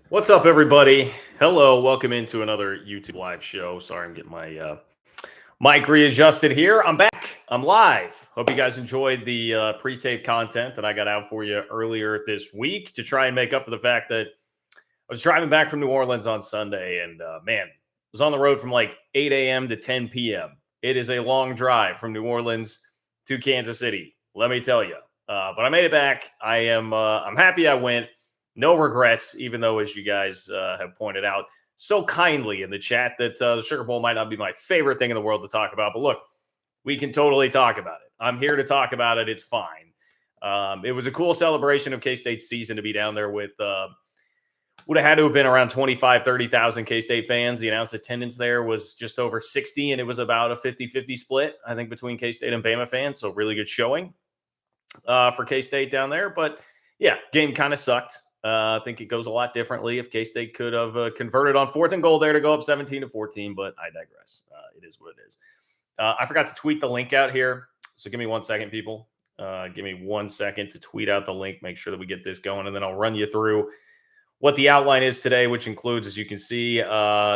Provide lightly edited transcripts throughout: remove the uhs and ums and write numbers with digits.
What's up, everybody? Hello, welcome into another YouTube live show. Sorry, I'm getting my mic readjusted here. I'm back. I'm live. Hope you guys enjoyed the pre-tape content that I got out for you earlier this week to try and make up for the fact that I was driving back from New Orleans on Sunday, and man, was on the road from like 8 a.m. to 10 p.m. It is a long drive from New Orleans to Kansas City. Let me tell you. But I made it back. I'm happy I went. No regrets, even though, as you guys have pointed out so kindly in the chat, that the Sugar Bowl might not be my favorite thing in the world to talk about. But look, we can totally talk about it. I'm here to talk about it. It's fine. It was a cool celebration of K-State's season to be down there with would have had to have been around 25, 30,000 K-State fans. The announced attendance there was just over 60, and it was about a 50-50 split, I think, between K-State and Bama fans. So really good showing for K-State down there. But yeah, game kind of sucked. I think it goes a lot differently if K-State could have converted on 4th and goal there to go up 17-14, but I digress. It is what it is. I forgot to tweet the link out here. So give me 1 second, people. Give me 1 second to tweet out the link, make sure that we get this going, and then I'll run you through what the outline is today, which includes, as you can see,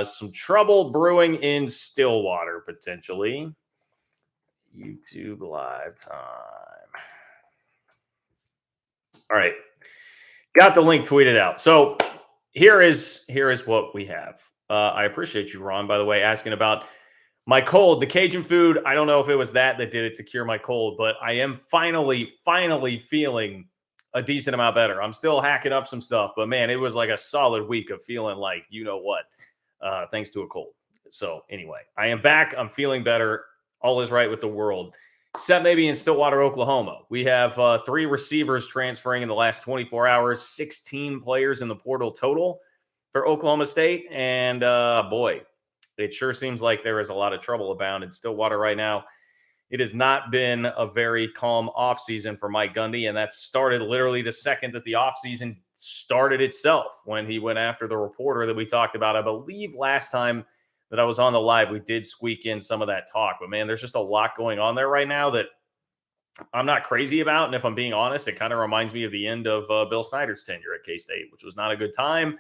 some trouble brewing in Stillwater, potentially. YouTube live time. All right. Got the link tweeted out. So here is what we have. I appreciate you, Ron, by the way, asking about my cold. The Cajun food, I don't know if it was that did it to cure my cold, but I am finally feeling a decent amount better. I'm still hacking up some stuff, but man, it was like a solid week of feeling like, you know what, thanks to a cold. So anyway, I am back. I'm feeling better. All is right with the world. Except maybe in Stillwater, Oklahoma. We have 3 receivers transferring in the last 24 hours, 16 players in the portal total for Oklahoma State. And boy, it sure seems like there is a lot of trouble abound in Stillwater right now. It has not been a very calm offseason for Mike Gundy, and that started literally the second that the offseason started itself when he went after the reporter that we talked about. I believe last time that I was on the live, we did squeak in some of that talk. But, man, there's just a lot going on there right now that I'm not crazy about. And if I'm being honest, it kind of reminds me of the end of Bill Snyder's tenure at K-State, which was not a good time.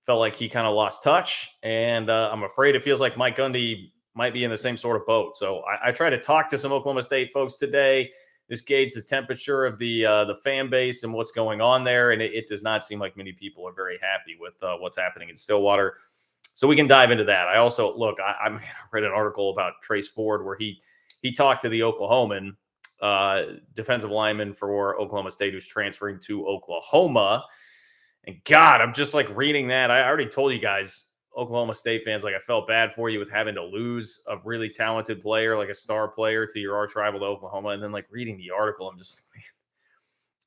Felt like he kind of lost touch. And I'm afraid it feels like Mike Gundy might be in the same sort of boat. So I try to talk to some Oklahoma State folks today, just gauge the temperature of the fan base and what's going on there. And it does not seem like many people are very happy with what's happening in Stillwater. So we can dive into that. I also I read an article about Trace Ford where he talked to the Oklahoman defensive lineman for Oklahoma State who's transferring to Oklahoma. And God, I'm just like reading that. I already told you guys, Oklahoma State fans, like I felt bad for you with having to lose a really talented player, like a star player to your arch rival to Oklahoma. And then like reading the article, I'm just like, man,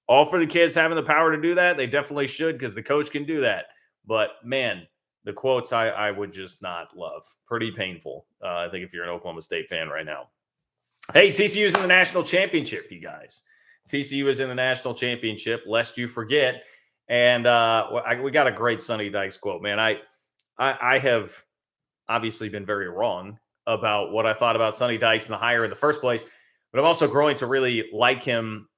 all for the kids having the power to do that. They definitely should because the coach can do that. But man, the quotes I would just not love. Pretty painful, I think, if you're an Oklahoma State fan right now. Hey, TCU is in the national championship, you guys. TCU is in the national championship, lest you forget. And we got a great Sonny Dykes quote, man. I have obviously been very wrong about what I thought about Sonny Dykes and the hire in the first place, but I'm also growing to really like him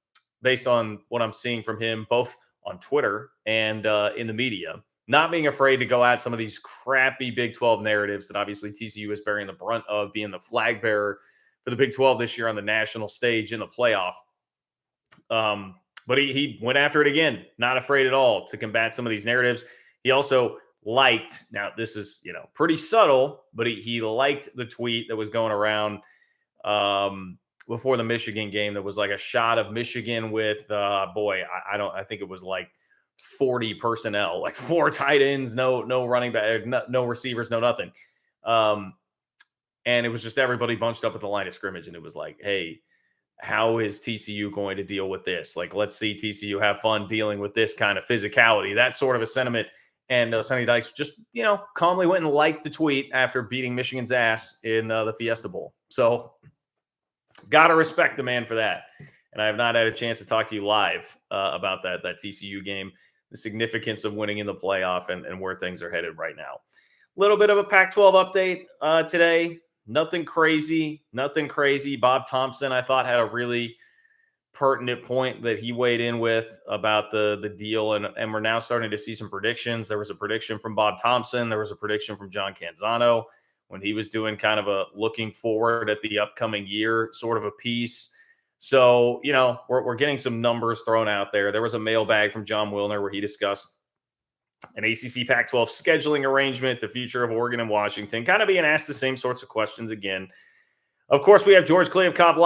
based on what I'm seeing from him, both on Twitter and in the media. Not being afraid to go at some of these crappy Big 12 narratives that obviously TCU is bearing the brunt of, being the flag bearer for the Big 12 this year on the national stage in the playoff. But he went after it again, not afraid at all to combat some of these narratives. He also liked, now this is, pretty subtle, but he liked the tweet that was going around before the Michigan game. That was like a shot of Michigan with, I think it was like 40 personnel, like 4 tight ends, no running back, no receivers, no nothing. And it was just everybody bunched up at the line of scrimmage. And it was like, hey, how is TCU going to deal with this? Like, let's see TCU have fun dealing with this kind of physicality, that sort of a sentiment. And Sonny Dykes just, calmly went and liked the tweet after beating Michigan's ass in the Fiesta Bowl. So got to respect the man for that. And I have not had a chance to talk to you live about that TCU game, the significance of winning in the playoff and where things are headed right now. A little bit of a Pac-12 update today. Nothing crazy. Bob Thompson, I thought, had a really pertinent point that he weighed in with about the deal, and we're now starting to see some predictions. There was a prediction from Bob Thompson. There was a prediction from John Canzano when he was doing kind of a looking forward at the upcoming year sort of a piece. So, we're getting some numbers thrown out there. There was a mailbag from John Wilner where he discussed an ACC Pac-12 scheduling arrangement, the future of Oregon and Washington, kind of being asked the same sorts of questions again. Of course, we have George Kliavkoff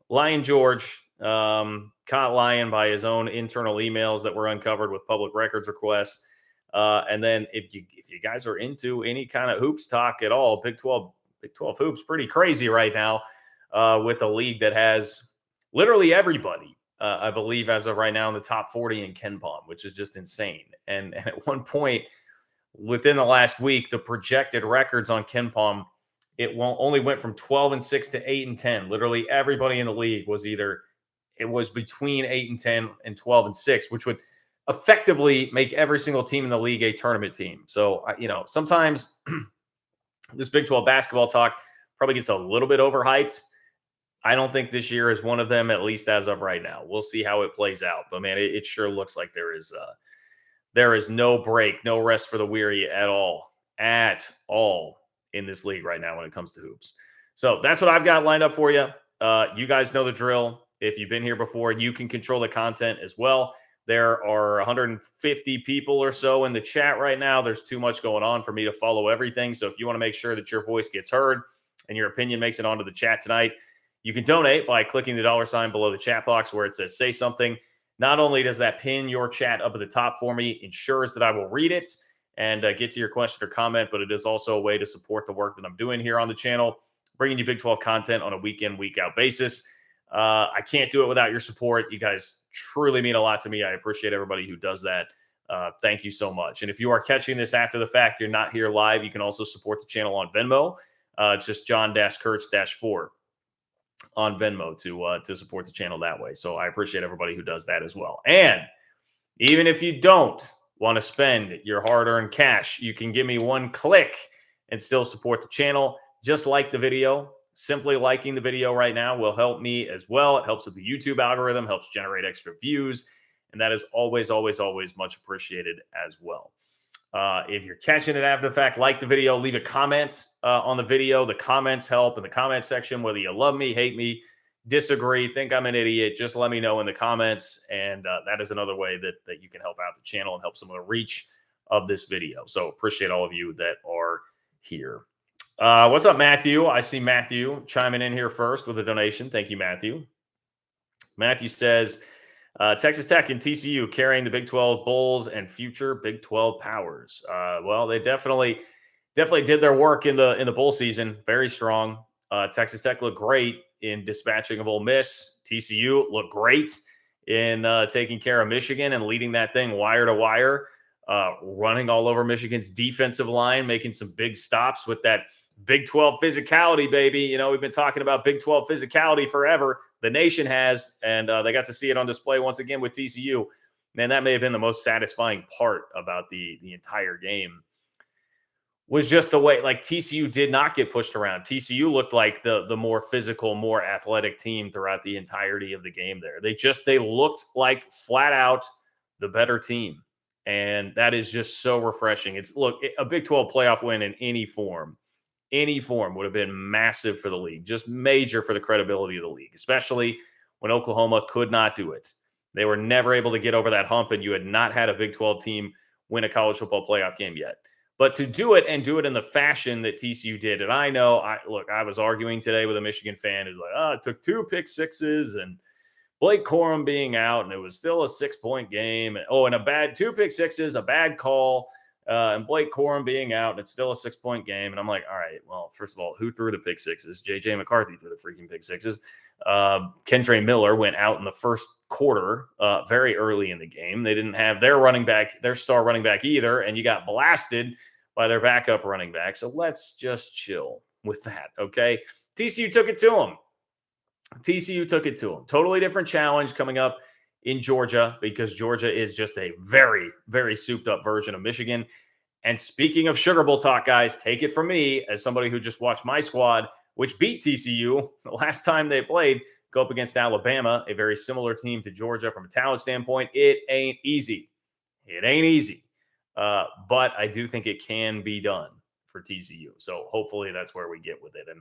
Lion George, caught lying by his own internal emails that were uncovered with public records requests. And then if you guys are into any kind of hoops talk at all, Big 12 hoops pretty crazy right now, with a league that has literally everybody, I believe, as of right now in the top 40 in KenPom, which is just insane. And at one point within the last week, the projected records on KenPom, only went from 12-6 to 8-10. Literally everybody in the league was between 8-10 and 12-6, which would effectively make every single team in the league a tournament team. So, sometimes this Big 12 basketball talk probably gets a little bit overhyped. I don't think this year is one of them, at least as of right now. We'll see how it plays out. But, man, it sure looks like there is no break, no rest for the weary at all in this league right now when it comes to hoops. So that's what I've got lined up for you. You guys know the drill. If you've been here before, you can control the content as well. There are 150 people or so in the chat right now. There's too much going on for me to follow everything. So if you want to make sure that your voice gets heard and your opinion makes it onto the chat tonight, you can donate by clicking the $ below the chat box where it says say something. Not only does that pin your chat up at the top for me, ensures that I will read it and get to your question or comment, but it is also a way to support the work that I'm doing here on the channel, bringing you Big 12 content on a week in, week out basis. I can't do it without your support. You guys truly mean a lot to me. I appreciate everybody who does that. Thank you so much. And if you are catching this after the fact, you're not here live, you can also support the channel on Venmo. Just John-Kurtz-4 on Venmo to support the channel that way. So I appreciate everybody who does that as well. And even if you don't want to spend your hard-earned cash, you can give me one click and still support the channel. Just like the video. Simply liking the video right now will help me as well. It helps with the YouTube algorithm, helps generate extra views, and that is always, always, always much appreciated as well. If you're catching it after the fact, like the video, leave a comment on the video. The comments help in the comment section, whether you love me, hate me, disagree, think I'm an idiot, just let me know in the comments. And that is another way that you can help out the channel and help some of the reach of this video. So appreciate all of you that are here. What's up, Matthew? I see Matthew chiming in here first with a donation. Thank you, Matthew. Matthew says, Texas Tech and TCU carrying the Big 12 Bulls and future Big 12 powers. Well, they definitely did their work in the bowl season. Very strong. Texas Tech looked great in dispatching of Ole Miss. TCU looked great in taking care of Michigan and leading that thing wire to wire, running all over Michigan's defensive line, making some big stops with that Big 12 physicality, baby. We've been talking about Big 12 physicality forever. The nation has, and they got to see it on display once again with TCU. Man, that may have been the most satisfying part about the entire game, was just the way, like, TCU did not get pushed around. TCU looked like the more physical, more athletic team throughout the entirety of the game there. They looked like flat out the better team. And that is just so refreshing. A Big 12 playoff win in any form would have been massive for the league, just major for the credibility of the league, especially when Oklahoma could not do it. They were never able to get over that hump, and you had not had a Big 12 team win a college football playoff game yet. But to do it and do it in the fashion that TCU did, and I know, I was arguing today with a Michigan fan who's like, it took 2 pick sixes and Blake Corum being out, and it was still a 6-point game. And a bad 2 pick sixes, a bad call, and Blake Corum being out, and it's still a 6-point game. And I'm like, all right, well, first of all, who threw the pick sixes? J.J. McCarthy threw the freaking pick sixes. Kendre Miller went out in the first quarter, very early in the game. They didn't have their star running back either, and you got blasted by their backup running back. So let's just chill with that, okay? TCU took it to them. Totally different challenge coming up in Georgia, because Georgia is just a very, very souped up version of Michigan. And speaking of Sugar Bowl talk, guys, take it from me as somebody who just watched my squad, which beat TCU the last time they played, go up against Alabama, a very similar team to Georgia from a talent standpoint. It ain't easy. It ain't easy. But I do think it can be done for TCU. So hopefully that's where we get with it. And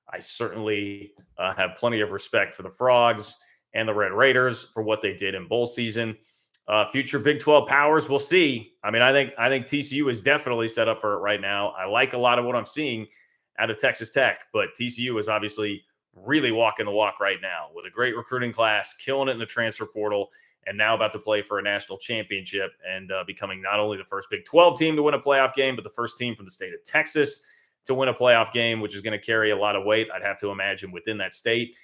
I certainly have plenty of respect for the Frogs and the Red Raiders for what they did in bowl season. Future Big 12 powers, we'll see. I mean, I think TCU is definitely set up for it right now. I like a lot of what I'm seeing out of Texas Tech, but TCU is obviously really walking the walk right now with a great recruiting class, killing it in the transfer portal, and now about to play for a national championship and becoming not only the first Big 12 team to win a playoff game, but the first team from the state of Texas to win a playoff game, which is going to carry a lot of weight, I'd have to imagine, within that state.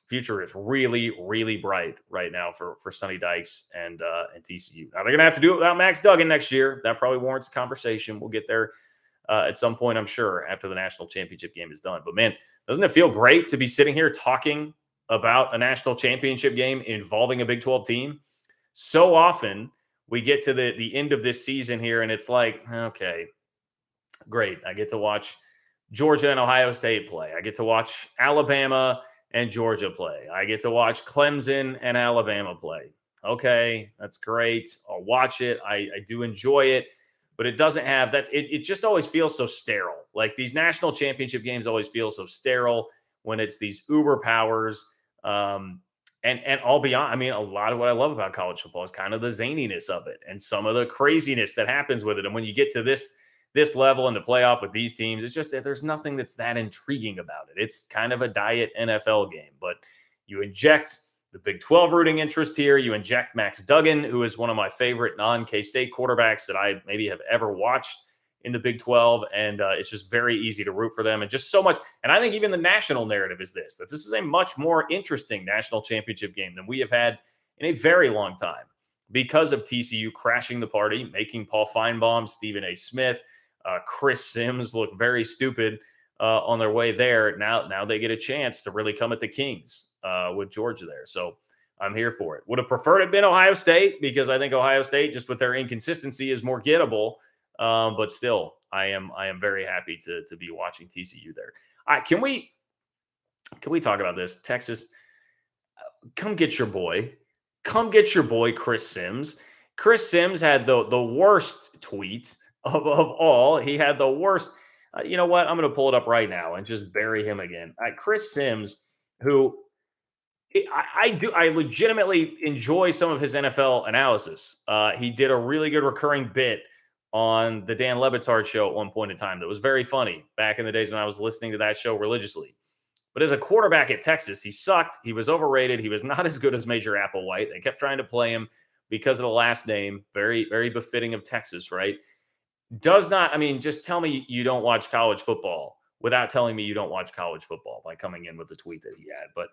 Future is really, really bright right now for Sonny Dykes and TCU. Now, they're going to have to do it without Max Duggan next year. That probably warrants a conversation. We'll get there at some point, I'm sure, after the national championship game is done. But, man, doesn't it feel great to be sitting here talking about a national championship game involving a Big 12 team? So often we get to the end of this season here, and it's like, okay, great. I get to watch Georgia and Ohio State play. I get to watch Alabama and Georgia play. I get to watch Clemson and Alabama play. Okay, that's great. I'll watch it. I do enjoy it, but it doesn't have it just always feels so sterile. Like these national championship games always feel so sterile when it's these uber powers. And all beyond, I mean, a lot of what I love about college football is kind of the zaniness of it and some of the craziness that happens with it. And when you get to this level in the playoff with these teams, it's just there's nothing that's that intriguing about it. It's kind of a diet NFL game, but you inject the Big 12 rooting interest here. You inject Max Duggan, who is one of my favorite non-K-State quarterbacks that I maybe have ever watched in the Big 12. And it's just very easy to root for them. And just so much. And I think even the national narrative is that this is a much more interesting national championship game than we have had in a very long time because of TCU crashing the party, making Paul Feinbaum, Stephen A. Smith, Chris Sims look very stupid on their way there. Now they get a chance to really come at the Kings with Georgia there. So I'm here for it. Would have preferred it been Ohio State because I think Ohio State, just with their inconsistency, is more gettable. But still, I am very happy to be watching TCU there. Can we talk about this? Texas, come get your boy. Come get your boy, Chris Sims. Chris Sims had the worst tweets of all. He had the worst. You know what? I'm going to pull it up right now and just bury him again. Chris Sims, who I legitimately enjoy some of his NFL analysis. He did a really good recurring bit on the Dan Le Batard show at one point in time that was very funny back in the days when I was listening to that show religiously. But as a quarterback at Texas, he sucked. He was overrated. He was not as good as Major Applewhite. They kept trying to play him because of the last name. Very, very befitting of Texas, right? Just tell me you don't watch college football without telling me you don't watch college football by coming in with the tweet that he had. But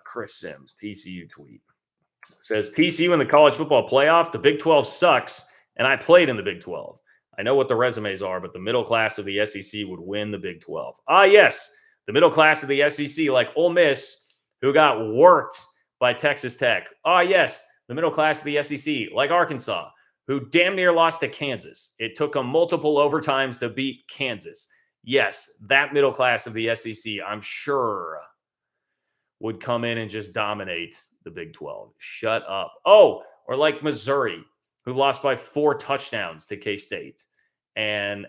Chris Sims, TCU tweet, says, TCU in the college football playoff, the Big 12 sucks, and I played in the Big 12. I know what the resumes are, but the middle class of the SEC would win the Big 12. Yes, the middle class of the SEC, like Ole Miss, who got worked by Texas Tech. Yes, the middle class of the SEC, like Arkansas, who damn near lost to Kansas. It took them multiple overtimes to beat Kansas. Yes, that middle class of the SEC, I'm sure, would come in and just dominate the Big 12. Shut up. Or like Missouri, who lost by 4 touchdowns to K-State and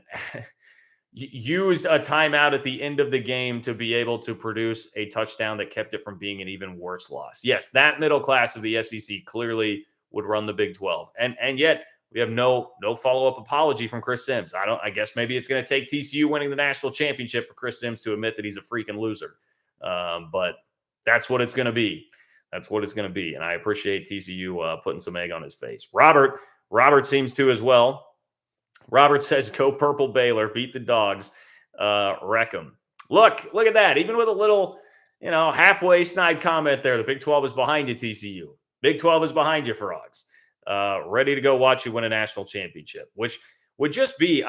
used a timeout at the end of the game to be able to produce a touchdown that kept it from being an even worse loss. Yes, that middle class of the SEC clearly would run the Big 12. And yet we have no follow-up apology from Chris Sims. I guess maybe it's going to take TCU winning the national championship for Chris Sims to admit that he's a freaking loser. But that's what it's going to be. That's what it's going to be. And I appreciate TCU putting some egg on his face. Robert seems to as well. Robert says, go Purple Baylor, beat the dogs, wreck them. Look at that. Even with a little, halfway snide comment there, the Big 12 is behind you, TCU. Big 12 is behind you, Frogs. Ready to go watch you win a national championship, which would just be,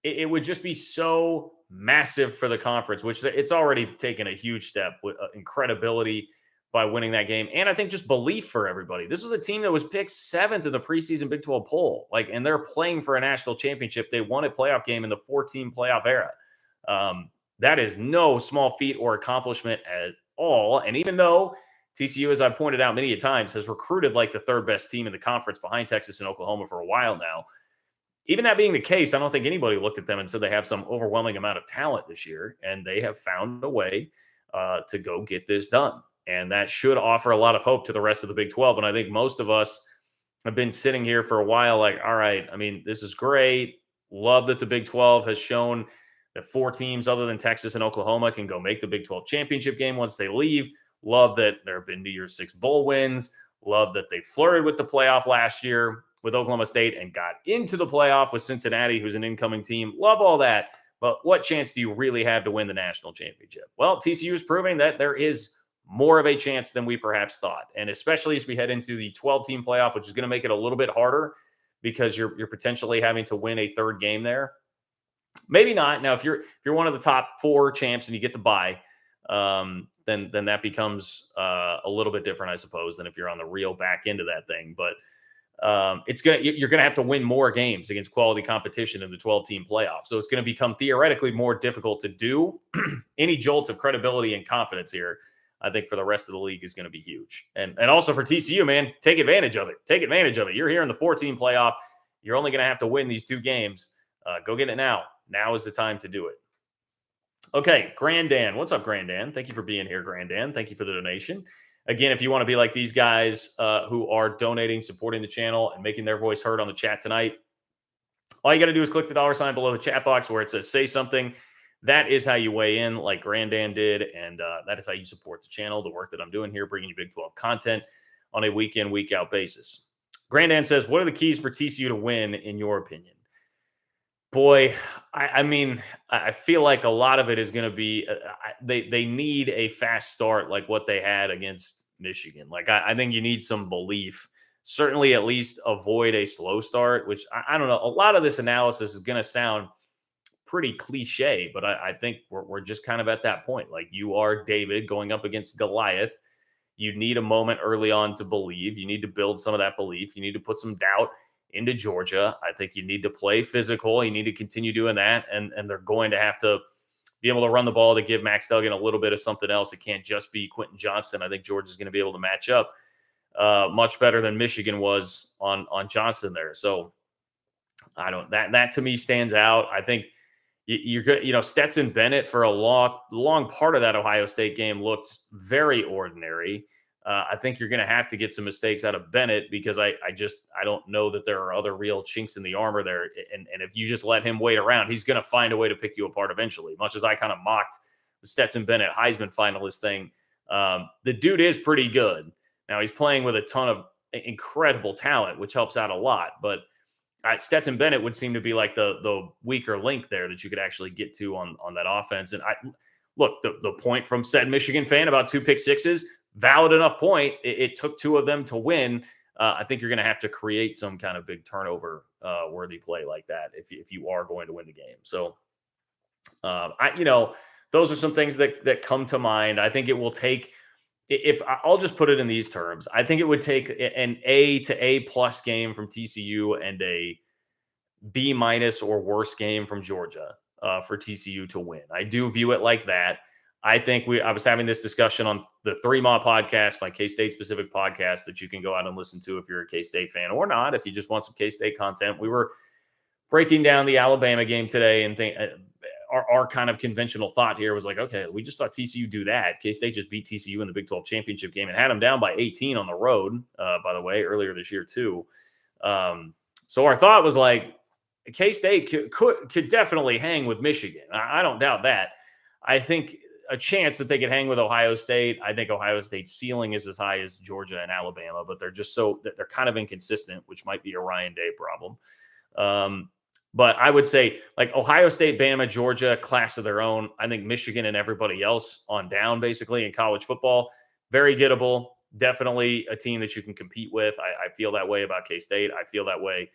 it would just be so massive for the conference, which it's already taken a huge step with credibility by winning that game. And I think just belief for everybody. This was a team that was picked 7th in the preseason Big 12 poll. And they're playing for a national championship. They won a playoff game in the 4-team playoff era. That is no small feat or accomplishment at all. And even though TCU, as I've pointed out many times, has recruited like the third best team in the conference behind Texas and Oklahoma for a while now, even that being the case, I don't think anybody looked at them and said they have some overwhelming amount of talent this year, and they have found a way to go get this done. And that should offer a lot of hope to the rest of the Big 12. And I think most of us have been sitting here for a while like, all right, I mean, this is great. Love that the Big 12 has shown that four teams other than Texas and Oklahoma can go make the Big 12 championship game once they leave. Love that there have been New Year's Six bowl wins. Love that they flirted with the playoff last year with Oklahoma State and got into the playoff with Cincinnati, who's an incoming team. Love all that. But what chance do you really have to win the national championship? Well, TCU is proving that there is more of a chance than we perhaps thought. And especially as we head into the 12-team playoff, which is going to make it a little bit harder because you're potentially having to win a third game there. Maybe not. Now, if you're one of the top four champs and you get the bye, then that becomes a little bit different, I suppose, than if you're on the real back end of that thing. But you're gonna have to win more games against quality competition in the 12-team playoff. So it's going to become theoretically more difficult to do. Any jolt of credibility and confidence here, I think, for the rest of the league is going to be huge. And also for TCU, man, take advantage of it. Take advantage of it. You're here in the 14 playoff. You're only going to have to win these two games. Go get it now. Now is the time to do it. Okay, Grandan. What's up, Grandan? Thank you for being here, Grandan. Thank you for the donation. Again, if you want to be like these guys who are donating, supporting the channel, and making their voice heard on the chat tonight, all you got to do is click the $ below the chat box where it says say something. That is how you weigh in like Grandan did, and that is how you support the channel, the work that I'm doing here, bringing you Big 12 content on a week in, week out basis. Grandan says, what are the keys for TCU to win, in your opinion? Boy, I mean, I feel like a lot of it is going to be they need a fast start like what they had against Michigan. Like, I think you need some belief. Certainly, at least avoid a slow start, which I don't know. A lot of this analysis is going to sound pretty cliche, but I think we're just kind of at that point. Like, you are David going up against Goliath. You need a moment early on to believe. You need to build some of that belief. You need to put some doubt into Georgia. I think you need to play physical. You need to continue doing that. And they're going to have to be able to run the ball to give Max Duggan a little bit of something else. It can't just be Quentin Johnston. I think Georgia's going to be able to match up much better than Michigan was on Johnston there. So I don't, that to me stands out. I think you're good. You know, Stetson Bennett for a long part of that Ohio State game looked very ordinary. I think you're going to have to get some mistakes out of Bennett because I don't know that there are other real chinks in the armor there. And if you just let him wait around, he's going to find a way to pick you apart eventually. Much as I kind of mocked the Stetson Bennett Heisman finalist thing, the dude is pretty good. Now he's playing with a ton of incredible talent, which helps out a lot. But Stetson Bennett would seem to be like the weaker link there that you could actually get to on that offense. And look, the point from said Michigan fan about 2 pick sixes, valid enough point. It took 2 of them to win. I think you're going to have to create some kind of big turnover worthy play like that if you are going to win the game. So, those are some things that come to mind. I think it will take, if I'll just put it in these terms, I think it would take an A to A+ game from TCU and a B- or worse game from Georgia for TCU to win. I do view it like that. I think I was having this discussion on the 3 Ma podcast, my K-State specific podcast that you can go out and listen to if you're a K-State fan or not. If you just want some K-State content, we were breaking down the Alabama game today and our kind of conventional thought here was like, okay, we just saw TCU do that. K-State just beat TCU in the Big 12 championship game and had them down by 18 on the road, by the way, earlier this year too. So our thought was like, K-State could definitely hang with Michigan. I don't doubt that. I think a chance that they could hang with Ohio State. I think Ohio State's ceiling is as high as Georgia and Alabama, but they're kind of inconsistent, which might be a Ryan Day problem. But I would say like Ohio State, Bama, Georgia, class of their own. I think Michigan and everybody else on down basically in college football, very gettable. Definitely a team that you can compete with. I feel that way about K-State. I feel that way,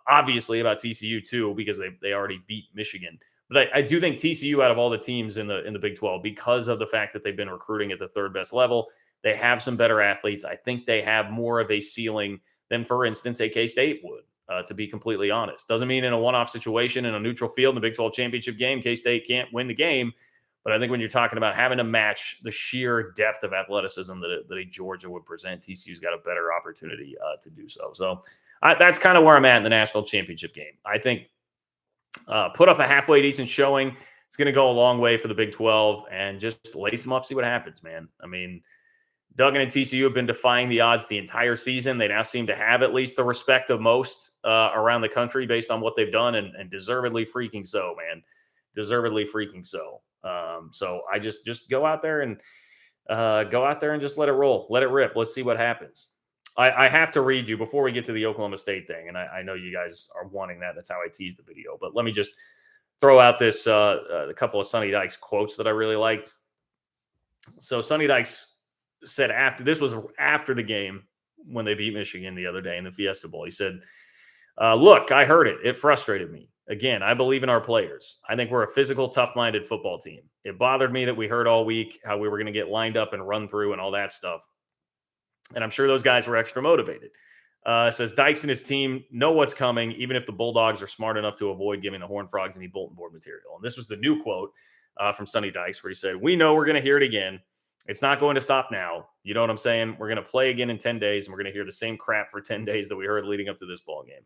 obviously, about TCU too, because they already beat Michigan. But I do think TCU, out of all the teams in the Big 12, because of the fact that they've been recruiting at the 3rd best level, they have some better athletes. I think they have more of a ceiling than, for instance, a K-State would. to be completely honest. Doesn't mean in a one-off situation in a neutral field in the Big 12 championship game, K-State can't win the game. But I think when you're talking about having to match the sheer depth of athleticism that a Georgia would present, TCU's got a better opportunity to do so. So that's kind of where I'm at in the national championship game. I think put up a halfway decent showing. It's going to go a long way for the Big 12 and just lace them up, see what happens, man. I mean, Duggan and TCU have been defying the odds the entire season. They now seem to have at least the respect of most around the country based on what they've done, and deservedly freaking so, man. Deservedly freaking so. So I just go out there and just let it roll, let it rip. Let's see what happens. I have to read you before we get to the Oklahoma State thing, and I know you guys are wanting that. That's how I teased the video. But let me just throw out this a couple of Sonny Dykes quotes that I really liked. So Sonny Dykes said after the game when they beat Michigan the other day in the Fiesta Bowl. He said, look, I heard it. It frustrated me. Again, I believe in our players. I think we're a physical, tough-minded football team. It bothered me that we heard all week how we were going to get lined up and run through and all that stuff. And I'm sure those guys were extra motivated. Says Dykes and his team know what's coming, even if the Bulldogs are smart enough to avoid giving the Horned Frogs any bulletin board material. And this was the new quote from Sonny Dykes where he said, we know we're going to hear it again. It's not going to stop now. You know what I'm saying? We're going to play again in 10 days, and we're going to hear the same crap for 10 days that we heard leading up to this ball game.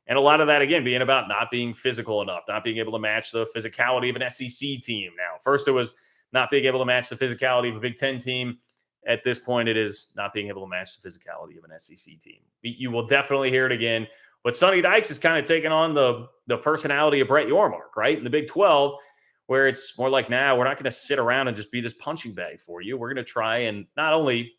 And a lot of that, again, being about not being physical enough, not being able to match the physicality of an SEC team now. First, it was not being able to match the physicality of a Big Ten team. At this point, it is not being able to match the physicality of an SEC team. You will definitely hear it again. But Sonny Dykes is kind of taking on the personality of Brett Yormark, right? In the Big 12, where it's more like, we're not going to sit around and just be this punching bag for you. We're going to try and not only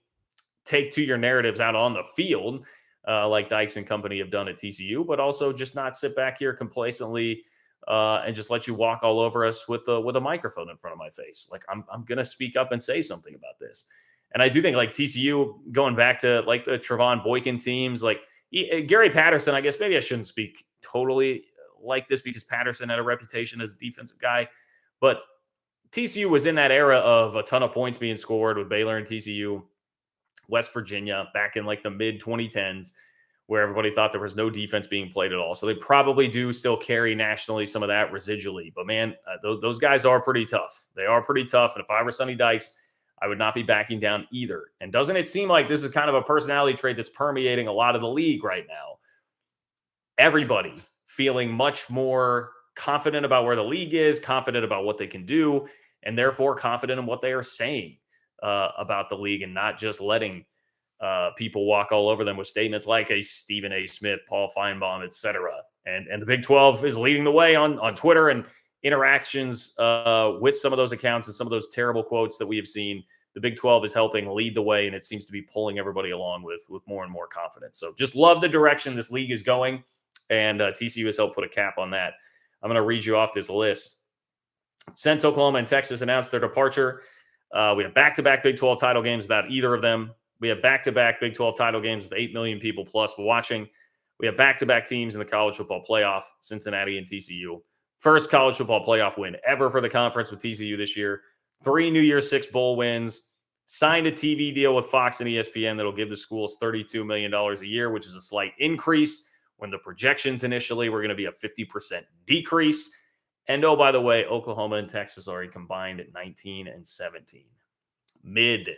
take to your narratives out on the field, like Dykes and company have done at TCU, but also just not sit back here complacently and just let you walk all over us with a microphone in front of my face. Like, I'm going to speak up and say something about this. And I do think, like, TCU, going back to like the Trevon Boykin teams, like Gary Patterson, I guess maybe I shouldn't speak totally like this because Patterson had a reputation as a defensive guy. But TCU was in that era of a ton of points being scored with Baylor and TCU, West Virginia, back in like the mid 2010s, where everybody thought there was no defense being played at all. So they probably do still carry nationally some of that residually. But man, those guys are pretty tough. They are pretty tough. And if I were Sonny Dykes, I would not be backing down either. And doesn't it seem like this is kind of a personality trait that's permeating a lot of the league right now? Everybody feeling much more confident about where the league is, confident about what they can do, and therefore confident in what they are saying about the league, and not just letting people walk all over them with statements like a Stephen A. Smith, Paul Feinbaum, etc. And the Big 12 is leading the way on Twitter and interactions with some of those accounts and some of those terrible quotes that we have seen. The Big 12 is helping lead the way, and it seems to be pulling everybody along with more and more confidence. So just love the direction this league is going, and TCU has helped put a cap on that. I'm going to read you off this list. Since Oklahoma and Texas announced their departure, we have back-to-back Big 12 title games without either of them. We have back-to-back Big 12 title games with 8 million people plus watching. We have back-to-back teams in the college football playoff, Cincinnati and TCU. First college football playoff win ever for the conference with TCU this year. 3 New Year's 6 bowl wins. Signed a TV deal with Fox and ESPN that'll give the schools $32 million a year, which is a slight increase when the projections initially were going to be a 50% decrease. And oh, by the way, Oklahoma and Texas already combined at 19 and 17. Mid,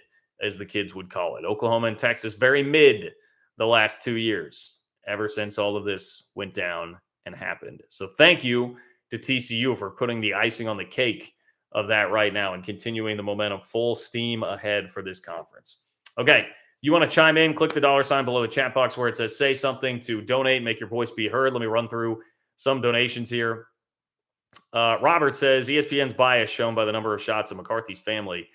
as the kids would call it. Oklahoma and Texas, very mid the last 2 years, ever since all of this went down and happened. So thank you to TCU for putting the icing on the cake of that right now and continuing the momentum full steam ahead for this conference. Okay, you want to chime in, click the $ below the chat box where it says say something to donate, make your voice be heard. Let me run through some donations here. Robert says ESPN's bias shown by the number of shots of McCarthy's family.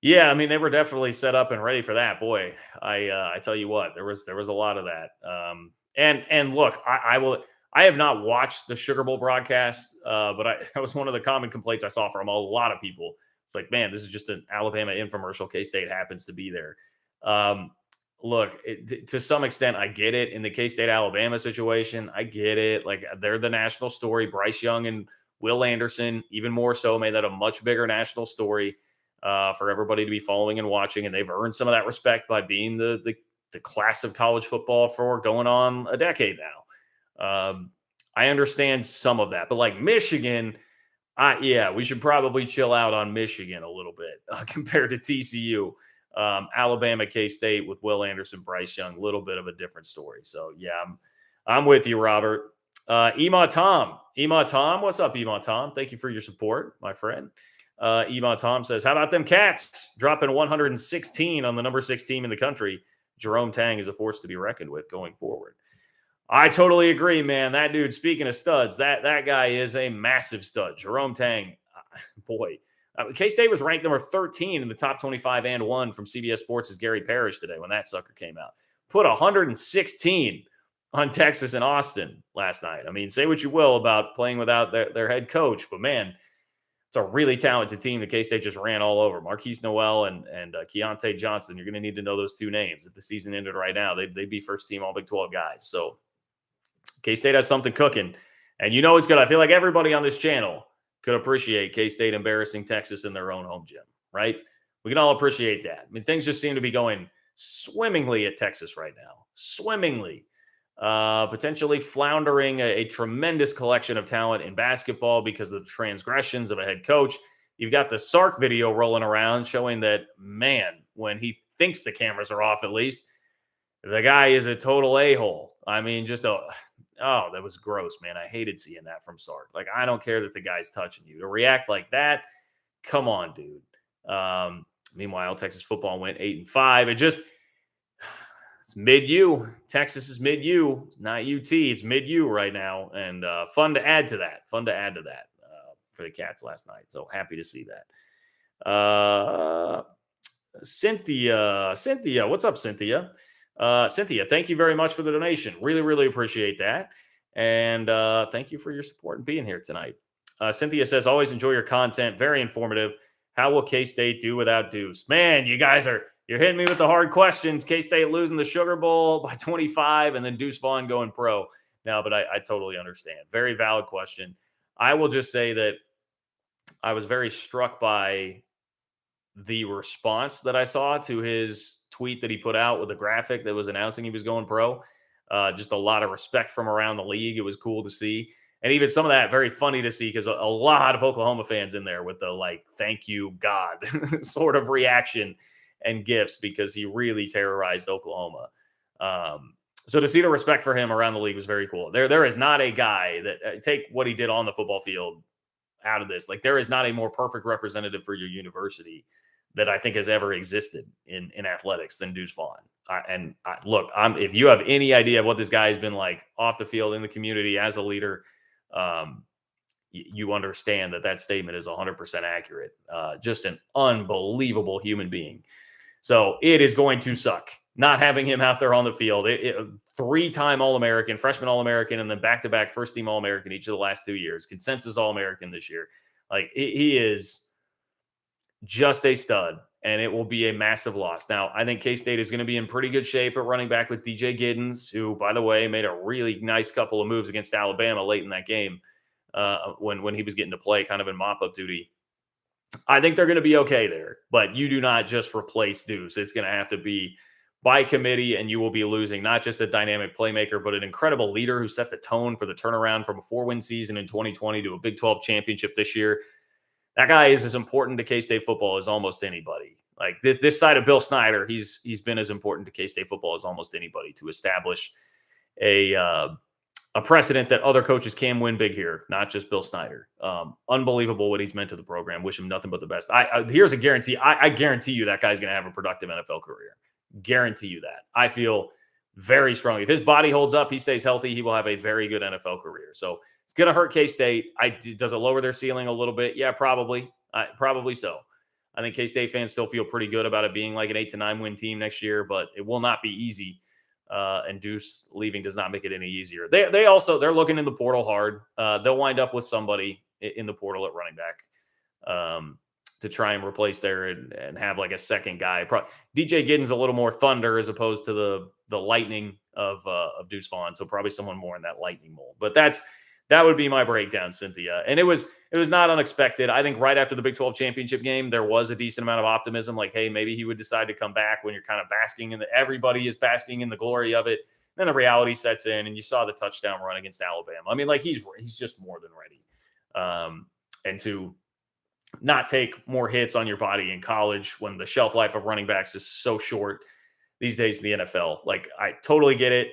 Yeah, I mean, they were definitely set up and ready for that. Boy, I tell you what, there was a lot of that. And look, I have not watched the Sugar Bowl broadcast, but that was one of the common complaints I saw from a lot of people. It's like, man, this is just an Alabama infomercial. K-State happens to be there. Look, to some extent, I get it. In the K-State Alabama situation, I get it. Like, they're the national story. Bryce Young and Will Anderson, even more so, made that a much bigger national story for everybody to be following and watching. And they've earned some of that respect by being the class of college football for going on a decade now. I understand some of that, but like Michigan, yeah, we should probably chill out on Michigan a little bit compared to TCU. Alabama, K State with Will Anderson, Bryce Young, a little bit of a different story. So yeah, I'm with you, Robert. Ema Tom, what's up, Ema Tom? Thank you for your support, my friend. Ema Tom says, "How about them Cats dropping 116 on the number 6 team in the country? Jerome Tang is a force to be reckoned with going forward." I totally agree, man. That dude, speaking of studs, that guy is a massive stud. Jerome Tang, boy. K-State was ranked number 13 in the top 25 and one from CBS Sports' Gary Parrish today when that sucker came out. Put 116 on Texas and Austin last night. I mean, say what you will about playing without their head coach, but man, it's a really talented team that K-State just ran all over. Marquise Noel and Keontae Johnson. You're going to need to know those two names. If the season ended right now, they'd be first team All Big 12 guys. So K-State has something cooking. And you know it's good. I feel like everybody on this channel could appreciate K-State embarrassing Texas in their own home gym, right? We can all appreciate that. I mean, things just seem to be going swimmingly at Texas right now. Swimmingly. Potentially floundering a tremendous collection of talent in basketball because of the transgressions of a head coach. You've got the Sark video rolling around showing that, man, when he thinks the cameras are off at least, the guy is a total a-hole. I mean, that was gross, man. I hated seeing that from Sark. Like, I don't care that the guy's touching you. To react like that, come on, dude. Meanwhile, Texas football went 8-5. It's mid-U. Texas is mid-U. It's not UT. It's mid-U right now. And fun to add to that. For the Cats last night. So happy to see that. Cynthia. What's up, Cynthia? Cynthia, thank you very much for the donation. Really, really appreciate that. And thank you for your support and being here tonight. Cynthia says, always enjoy your content. Very informative. How will K-State do without Deuce? Man, you're hitting me with the hard questions. K-State losing the Sugar Bowl by 25 and then Deuce Vaughn going pro. No, but I totally understand. Very valid question. I will just say that I was very struck by the response that I saw to his tweet that he put out with a graphic that was announcing he was going pro. Just a lot of respect from around the league. It was cool to see. And even some of that very funny to see because a lot of Oklahoma fans in there with the like, thank you, God sort of reaction and gifts because he really terrorized Oklahoma. So to see the respect for him around the league was very cool. There is not a guy that take what he did on the football field out of this. Like there is not a more perfect representative for your university that I think has ever existed in athletics than Deuce Vaughn. Look, if you have any idea of what this guy has been like off the field in the community as a leader, you understand that statement is 100% accurate. Just an unbelievable human being. So it is going to suck not having him out there on the field. 3-time All-American, freshman All-American, and then back-to-back first-team All-American each of the last 2 years. Consensus All-American this year. Like he is just a stud, and it will be a massive loss. Now, I think K-State is going to be in pretty good shape at running back with DJ Giddens, who, by the way, made a really nice couple of moves against Alabama late in that game when he was getting to play kind of in mop-up duty. I think they're going to be okay there, but you do not just replace Deuce. It's going to have to be by committee, and you will be losing not just a dynamic playmaker, but an incredible leader who set the tone for the turnaround from a 4-win season in 2020 to a Big 12 championship this year. That guy is as important to K-State football as almost anybody. Like this side of Bill Snyder, he's been as important to K-State football as almost anybody to establish a precedent that other coaches can win big here, not just Bill Snyder. Unbelievable what he's meant to the program. Wish him nothing but the best. Here's a guarantee. I guarantee you that guy's going to have a productive NFL career. Guarantee you that. I feel very strongly. If his body holds up, he stays healthy, he will have a very good NFL career. So it's going to hurt K-State. Does it lower their ceiling a little bit? Yeah, probably. Probably so. I think K-State fans still feel pretty good about it being like an 8-9 win team next year, but it will not be easy. And Deuce leaving does not make it any easier. They're looking in the portal hard. They'll wind up with somebody in the portal at running back to try and replace there and have like a second guy. DJ Giddens a little more thunder as opposed to the lightning of Deuce Vaughn. So probably someone more in that lightning mold. But that would be my breakdown, Cynthia. And it was not unexpected. I think right after the Big 12 championship game, there was a decent amount of optimism. Like, hey, maybe he would decide to come back when you're kind of everybody is basking in the glory of it. Then the reality sets in, and you saw the touchdown run against Alabama. I mean, like he's just more than ready. And to not take more hits on your body in college when the shelf life of running backs is so short these days in the NFL. Like I totally get it.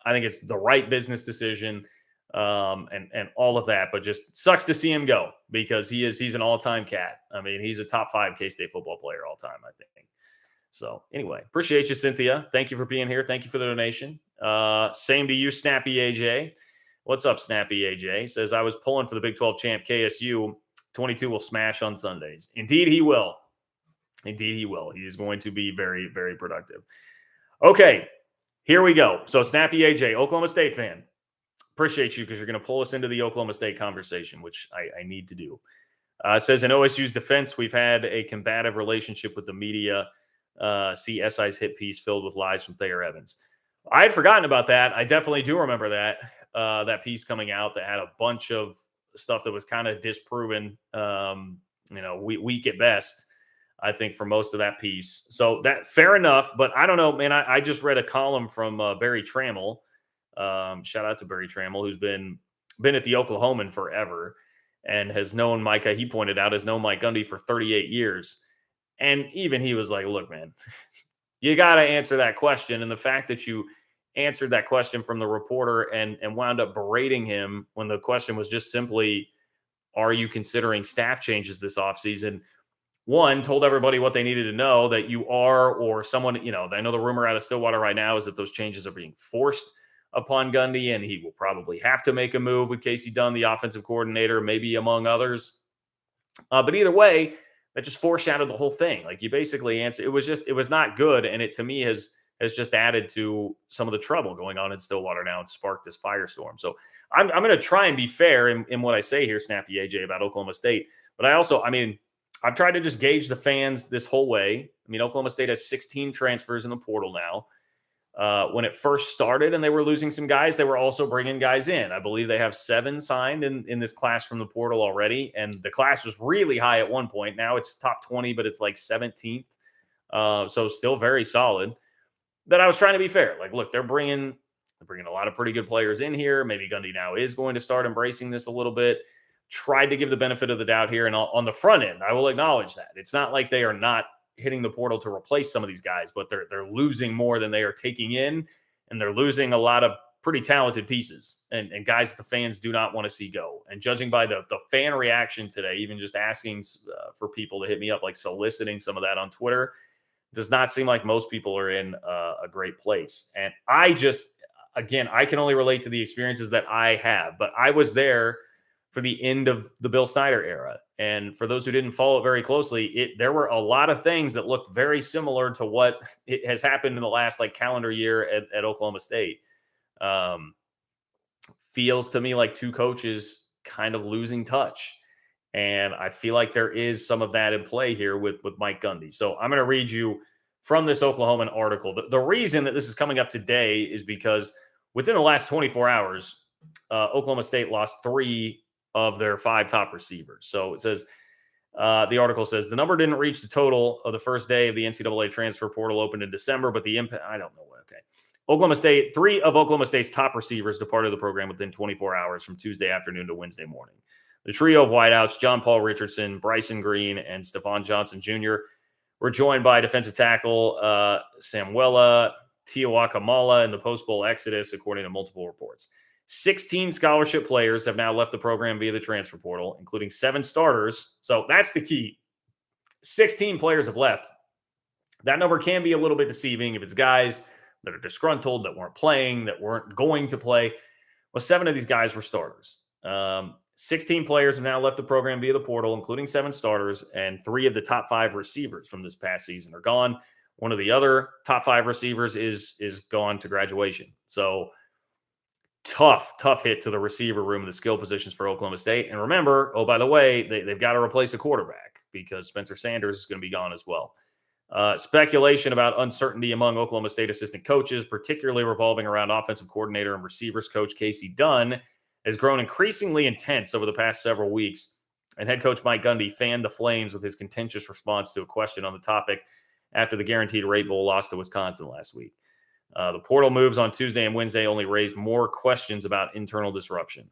I think it's the right business decision, and all of that. But just sucks to see him go because he's an all time cat. I mean, he's a top 5 K-State football player all time, I think. So anyway, appreciate you, Cynthia. Thank you for being here. Thank you for the donation. Same to you, Snappy AJ. What's up, Snappy AJ? Says I was pulling for the Big 12 champ KSU. 22 will smash on Sundays. Indeed, he will. Indeed, he will. He is going to be very, very productive. Okay, here we go. So, Snappy AJ, Oklahoma State fan. Appreciate you because you're going to pull us into the Oklahoma State conversation, which I need to do. Says in OSU's defense, we've had a combative relationship with the media. See SI's hit piece filled with lies from Thayer Evans. I had forgotten about that. I definitely do remember that that piece coming out that had a bunch of stuff that was kind of disproven, weak at best, I think, for most of that piece. So that fair enough, but I don't know, man. I just read a column from Barry Trammell. Shout out to Barry Trammell, who's been at the Oklahoman forever and has known Micah. He pointed out has known Mike Gundy for 38 years. And even he was like, look, man, you got to answer that question. And the fact that you answered that question from the reporter and wound up berating him when the question was just simply, are you considering staff changes this offseason? One, told everybody what they needed to know, that you are, or someone, I know the rumor out of Stillwater right now is that those changes are being forced upon Gundy, and he will probably have to make a move with Casey Dunn, the offensive coordinator, maybe among others. But either way, that just foreshadowed the whole thing. Like you basically answered, it was not good. And it to me has just added to some of the trouble going on in Stillwater now and sparked this firestorm. So I'm going to try and be fair in what I say here, Snappy AJ, about Oklahoma State. But I've tried to just gauge the fans this whole way. I mean, Oklahoma State has 16 transfers in the portal now. When it first started and they were losing some guys, they were also bringing guys in. I believe they have 7 signed in this class from the portal already. And the class was really high at one point. Now it's top 20, but it's like 17th. So still very solid. But I was trying to be fair. Like, look, they're bringing a lot of pretty good players in here. Maybe Gundy now is going to start embracing this a little bit. Tried to give the benefit of the doubt here. And on the front end, I will acknowledge that. It's not like they are not hitting the portal to replace some of these guys, but they're losing more than they are taking in, and they're losing a lot of pretty talented pieces and guys that the fans do not want to see go. And judging by the fan reaction today, even just asking for people to hit me up, like soliciting some of that on Twitter, does not seem like most people are in a great place. And I can only relate to the experiences that I have, but I was there for the end of the Bill Snyder era. And for those who didn't follow it very closely, there were a lot of things that looked very similar to what it has happened in the last calendar year at Oklahoma State. Feels to me like 2 coaches kind of losing touch. And I feel like there is some of that in play here with Mike Gundy. So I'm going to read you from this Oklahoman article. The reason that this is coming up today is because within the last 24 hours, Oklahoma State lost 3 of their 5 top receivers. So it says, the article says, the number didn't reach the total of the first day of the NCAA transfer portal opened in December, but the impact, I don't know. Okay. Oklahoma State, 3 of Oklahoma State's top receivers departed the program within 24 hours from Tuesday afternoon to Wednesday morning. The trio of wideouts, John Paul Richardson, Bryson Green, and Stephon Johnson Jr., were joined by defensive tackle Samuela Tiawakamala in the post-bowl exodus, according to multiple reports. 16 scholarship players have now left the program via the transfer portal, including 7 starters. So that's the key. 16 players have left. That number can be a little bit deceiving if it's guys that are disgruntled, that weren't playing, that weren't going to play. Well, 7 of these guys were starters. 16 players have now left the program via the portal, including 7 starters, and 3 of the top 5 receivers from this past season are gone. One of the other top 5 receivers is gone to graduation. So tough hit to the receiver room and the skill positions for Oklahoma State. And remember, by the way, they've got to replace a quarterback because Spencer Sanders is going to be gone as well. Speculation about uncertainty among Oklahoma State assistant coaches, particularly revolving around offensive coordinator and receivers coach Casey Dunn, has grown increasingly intense over the past several weeks. And head coach Mike Gundy fanned the flames with his contentious response to a question on the topic after the Guaranteed Rate Bowl loss to Wisconsin last week. The portal moves on Tuesday and Wednesday only raised more questions about internal disruption.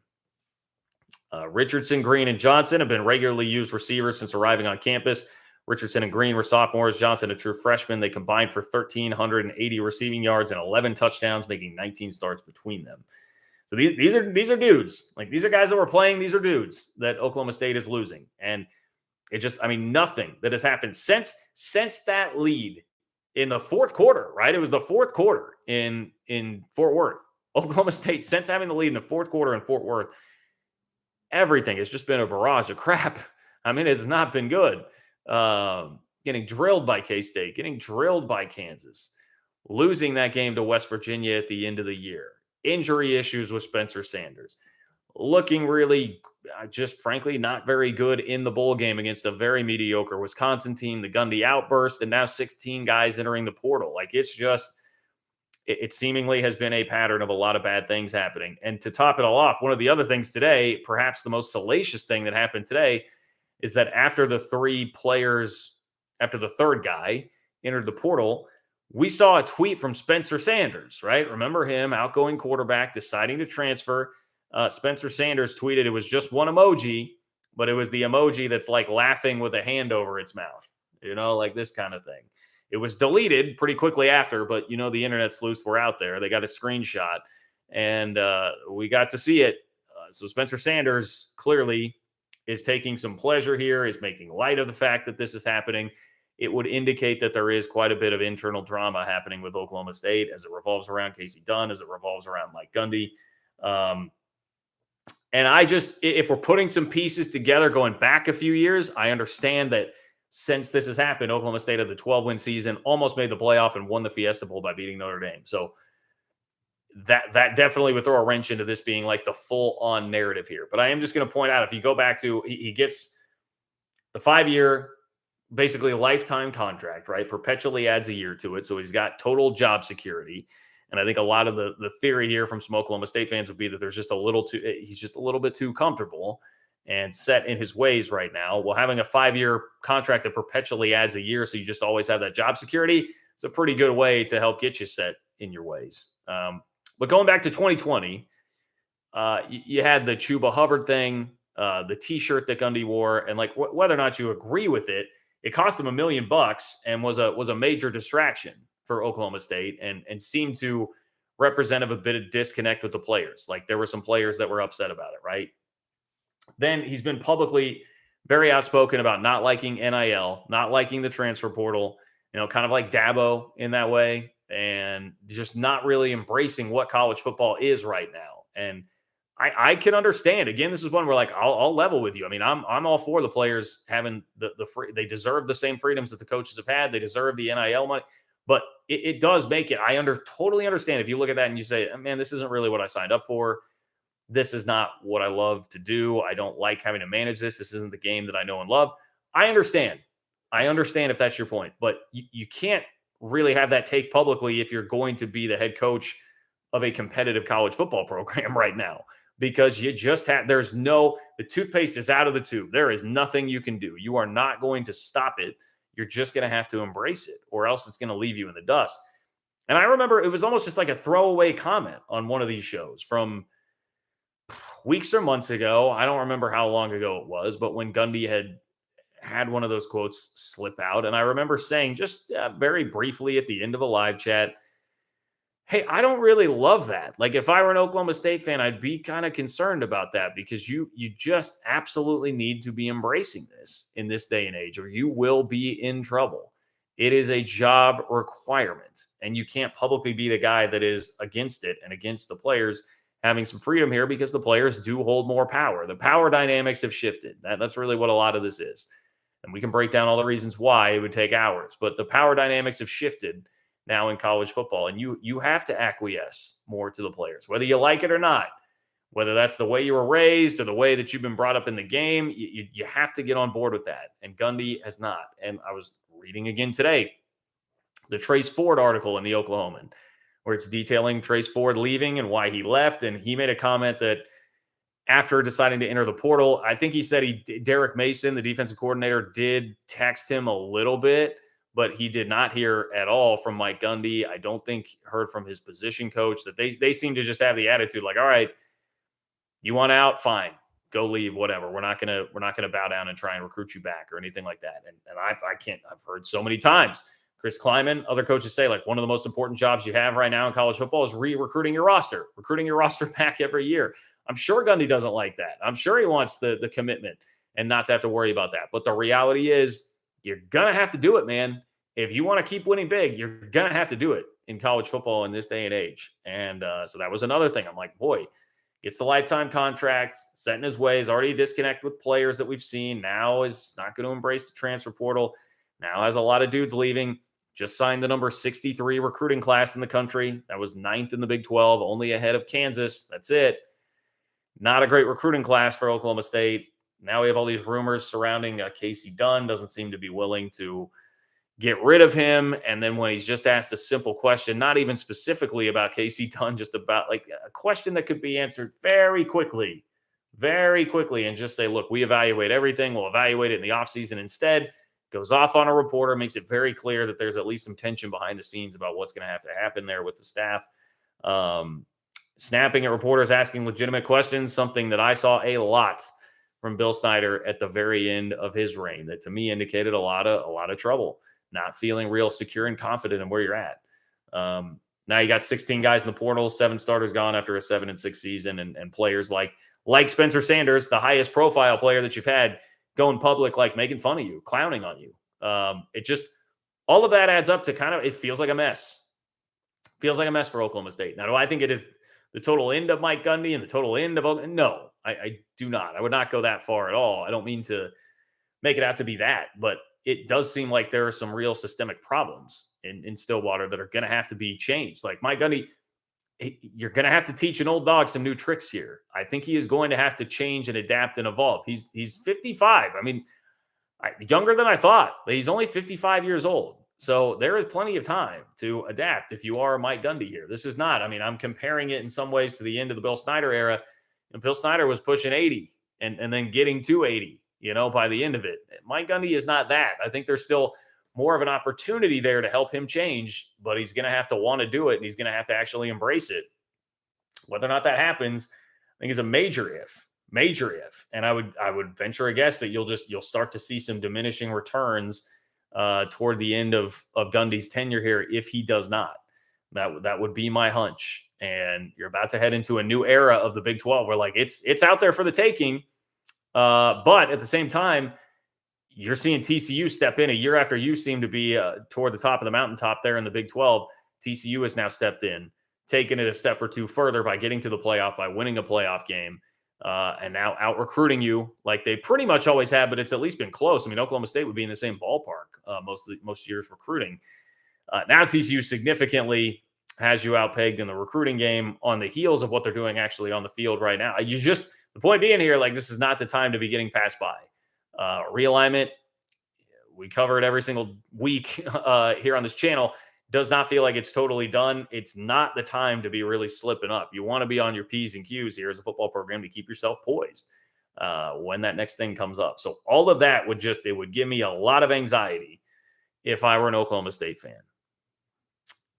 Richardson, Green, and Johnson have been regularly used receivers since arriving on campus. Richardson and Green were sophomores. Johnson, a true freshman. They combined for 1,380 receiving yards and 11 touchdowns, making 19 starts between them. So these are dudes. Like, these are guys that were playing. These are dudes that Oklahoma State is losing. And it just, I mean, nothing that has happened since that lead in the fourth quarter, right? It was the fourth quarter in Fort Worth. Oklahoma State, since having the lead in the fourth quarter in Fort Worth, everything has just been a barrage of crap. I mean, it's not been good. Getting drilled by K-State, getting drilled by Kansas, losing that game to West Virginia at the end of the year, injury issues with Spencer Sanders, looking really just frankly not very good in the bowl game against a very mediocre Wisconsin team, the Gundy outburst, and now 16 guys entering the portal. Like, it's just, it seemingly has been a pattern of a lot of bad things happening. And to top it all off, one of the other things today, perhaps the most salacious thing that happened today, is that after the third guy entered the portal, we saw a tweet from Spencer Sanders, right? Remember him, outgoing quarterback, deciding to transfer. Spencer Sanders tweeted, it was just one emoji, but it was the emoji that's like laughing with a hand over its mouth, like this kind of thing. It was deleted pretty quickly after, but the internet sleuths were out there. They got a screenshot, and we got to see it. So Spencer Sanders clearly is taking some pleasure here, is making light of the fact that this is happening. It would indicate that there is quite a bit of internal drama happening with Oklahoma State as it revolves around Casey Dunn, as it revolves around Mike Gundy. And if we're putting some pieces together going back a few years, I understand that since this has happened, Oklahoma State had the 12-win season, almost made the playoff, and won the Fiesta Bowl by beating Notre Dame. So that definitely would throw a wrench into this being like the full-on narrative here. But I am just going to point out, if you go back to, he gets the 5-year, basically lifetime contract, right? Perpetually adds a year to it. So he's got total job security. And I think a lot of the theory here from some Oklahoma State fans would be that he's just a little bit too comfortable and set in his ways right now. Well, having a 5-year contract that perpetually adds a year, so you just always have that job security, it's a pretty good way to help get you set in your ways. But going back to 2020, you had the Chuba Hubbard thing, the T-shirt that Gundy wore, and like whether or not you agree with it, it cost him $1 million and was a major distraction for Oklahoma State, and seemed to represent a bit of disconnect with the players. Like, there were some players that were upset about it, right? Then he's been publicly very outspoken about not liking NIL, not liking the transfer portal, kind of like Dabo in that way, and just not really embracing what college football is right now. And I can understand. Again, this is one where, like, I'll level with you. I mean, I'm all for the players having the free. They deserve the same freedoms that the coaches have had. They deserve the NIL money, but it does make it. Totally understand if you look at that and you say, man, this isn't really what I signed up for. This is not what I love to do. I don't like having to manage this. This isn't the game that I know and love. I understand if that's your point, but you can't really have that take publicly if you're going to be the head coach of a competitive college football program right now, because the toothpaste is out of the tube. There is nothing you can do. You are not going to stop it. You're just going to have to embrace it, or else it's going to leave you in the dust. And I remember it was almost just like a throwaway comment on one of these shows from weeks or months ago. I don't remember how long ago it was, but when Gundy had one of those quotes slip out. And I remember saying just very briefly at the end of a live chat, hey, I don't really love that. Like, if I were an Oklahoma State fan, I'd be kind of concerned about that, because you just absolutely need to be embracing this in this day and age, or you will be in trouble. It is a job requirement, and you can't publicly be the guy that is against it and against the players having some freedom here, because the players do hold more power. The power dynamics have shifted. That's really what a lot of this is. And we can break down all the reasons why. It would take hours, but the power dynamics have shifted now in college football, and you have to acquiesce more to the players, whether you like it or not, whether that's the way you were raised or the way that you've been brought up in the game. You have to get on board with that, and Gundy has not. And I was reading again today the Trace Ford article in the Oklahoman, where it's detailing Trace Ford leaving and why he left, and he made a comment that after deciding to enter the portal, I think he said Derek Mason, the defensive coordinator, did text him a little bit, but he did not hear at all from Mike Gundy. I don't think heard from his position coach. That they seem to just have the attitude like, all right, you want out, fine, go leave, whatever. We're not gonna bow down and try and recruit you back or anything like that. And I can't. I've heard so many times Chris Kleiman, other coaches say like one of the most important jobs you have right now in college football is recruiting your roster back every year. I'm sure Gundy doesn't like that. I'm sure he wants the commitment and not to have to worry about that. But the reality is you're gonna have to do it, man. If you want to keep winning big, you're gonna have to do it in college football in this day and age. And so that was another thing. I'm like, boy, gets the lifetime contracts, set in his ways, already disconnect with players that we've seen. Now is not going to embrace the transfer portal. Now has a lot of dudes leaving. Just signed the number 63 recruiting class in the country. That was ninth in the Big 12, only ahead of Kansas. That's it. Not a great recruiting class for Oklahoma State. Now we have all these rumors surrounding Casey Dunn. Doesn't seem to be willing to get rid of him. And then when he's just asked a simple question, not even specifically about Casey Dunn, just about like a question that could be answered very quickly, and just say, look, we evaluate everything. We'll evaluate it in the offseason instead. Goes off on a reporter, makes it very clear that there's at least some tension behind the scenes about what's going to have to happen there with the staff. Snapping at reporters, asking legitimate questions, something that I saw a lot from Bill Snyder at the very end of his reign that to me indicated a lot of trouble. Not feeling real secure and confident in where you're at. Now you got 16 guys in the portal, 7 starters gone after a 7-6 season, and players like Spencer Sanders, the highest profile player that you've had, going public, like making fun of you, clowning on you. It just, all of that adds up to kind of, it feels like a mess. Feels like a mess for Oklahoma State. Now, do I think it is the total end of Mike Gundy and the total end of Oklahoma? No, I do not. I would not go that far at all. I don't mean to make it out to be that, but it does seem like there are some real systemic problems in Stillwater that are going to have to be changed. Like Mike Gundy, you're going to have to teach an old dog some new tricks here. I think he is going to have to change and adapt and evolve. He's 55. I mean, younger than I thought, but he's only 55 years old. So there is plenty of time to adapt if you are Mike Gundy here. This is not, I mean, I'm comparing it in some ways to the end of the Bill Snyder era. And Bill Snyder was pushing 80 and then getting to 80, by the end of it. Mike Gundy is not that. I think there's still more of an opportunity there to help him change, but he's going to have to want to do it, and he's going to have to actually embrace it. Whether or not that happens, I think is a major if. And I would venture a guess that you'll start to see some diminishing returns toward the end of Gundy's tenure here if he does not. That would be my hunch. And you're about to head into a new era of the Big 12 where like it's out there for the taking. But at the same time, you're seeing TCU step in a year after you seem to be toward the top of the mountaintop there in the Big 12. TCU has now stepped in, taken it a step or two further by getting to the playoff, by winning a playoff game, and now out recruiting you like they pretty much always have, but it's at least been close. I mean, Oklahoma State would be in the same ballpark most years recruiting. Now TCU significantly has you outpegged in the recruiting game on the heels of what they're doing actually on the field right now. The point being here, like this is not the time to be getting passed by. Realignment, we cover it every single week here on this channel. Does not feel like it's totally done. It's not the time to be really slipping up. You want to be on your P's and Q's here as a football program to keep yourself poised when that next thing comes up. So all of that would give me a lot of anxiety if I were an Oklahoma State fan.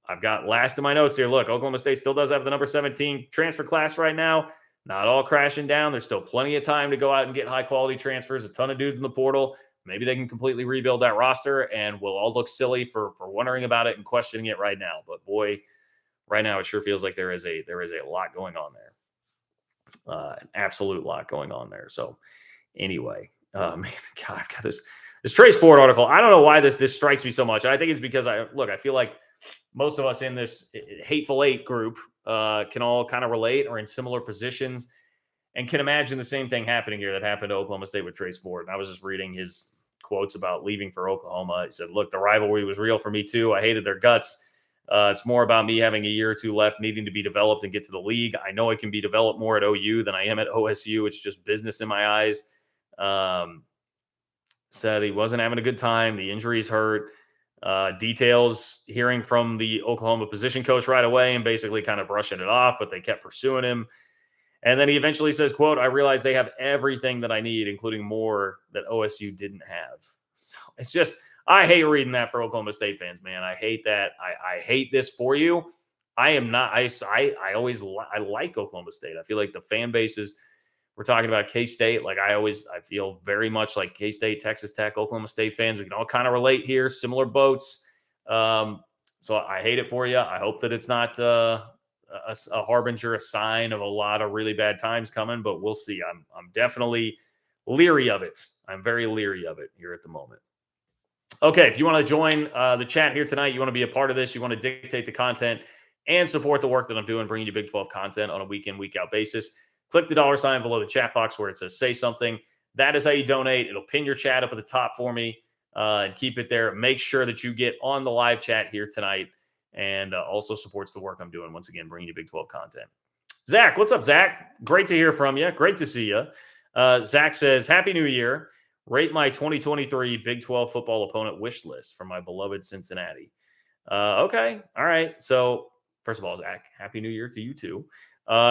I've got last in my notes here. Look, Oklahoma State still does have the number 17 transfer class right now. Not all crashing down. There's still plenty of time to go out and get high-quality transfers, a ton of dudes in the portal. Maybe they can completely rebuild that roster, and we'll all look silly for wondering about it and questioning it right now. But, boy, right now it sure feels like there is a lot going on there. An absolute lot going on there. So, anyway, man, God, I've got this Trace Ford article. I don't know why this strikes me so much. I think it's because I feel like most of us in this Hateful Eight group can all kind of relate or in similar positions and can imagine the same thing happening here that happened to Oklahoma State with Trace Ford. And I was just reading his quotes about leaving for Oklahoma. He said, look, the rivalry was real for me too. I hated their guts. It's more about me having a year or two left, needing to be developed and get to the league. I know I can be developed more at OU than I am at OSU. It's just business in my eyes. Said he wasn't having a good time. The injuries hurt. Details hearing from the Oklahoma position coach right away and basically kind of brushing it off, but they kept pursuing him. And then he eventually says, quote, I realize they have everything that I need, including more that OSU didn't have. So it's just, I hate reading that for Oklahoma State fans, man. I hate that. I hate this for you. I am not. I always I like Oklahoma State. I feel like the fan base is. We're talking about K-State. Like I feel very much like K-State, Texas Tech, Oklahoma State fans. We can all kind of relate here. Similar boats. So I hate it for you. I hope that it's not a harbinger, a sign of a lot of really bad times coming. But we'll see. I'm definitely leery of it. I'm very leery of it here at the moment. Okay, if you want to join the chat here tonight, you want to be a part of this, you want to dictate the content and support the work that I'm doing, bringing you Big 12 content on a week in, week out basis, click the $ below the chat box where it says say something. That is how you donate. It'll pin your chat up at the top for me and keep it there. Make sure that you get on the live chat here tonight and also supports the work I'm doing. Once again, bringing you Big 12 content. Zach, what's up, Zach? Great to hear from you. Great to see you. Zach says, Happy New Year. Rate my 2023 Big 12 football opponent wish list for my beloved Cincinnati. Okay. All right. So, first of all, Zach, Happy New Year to you too.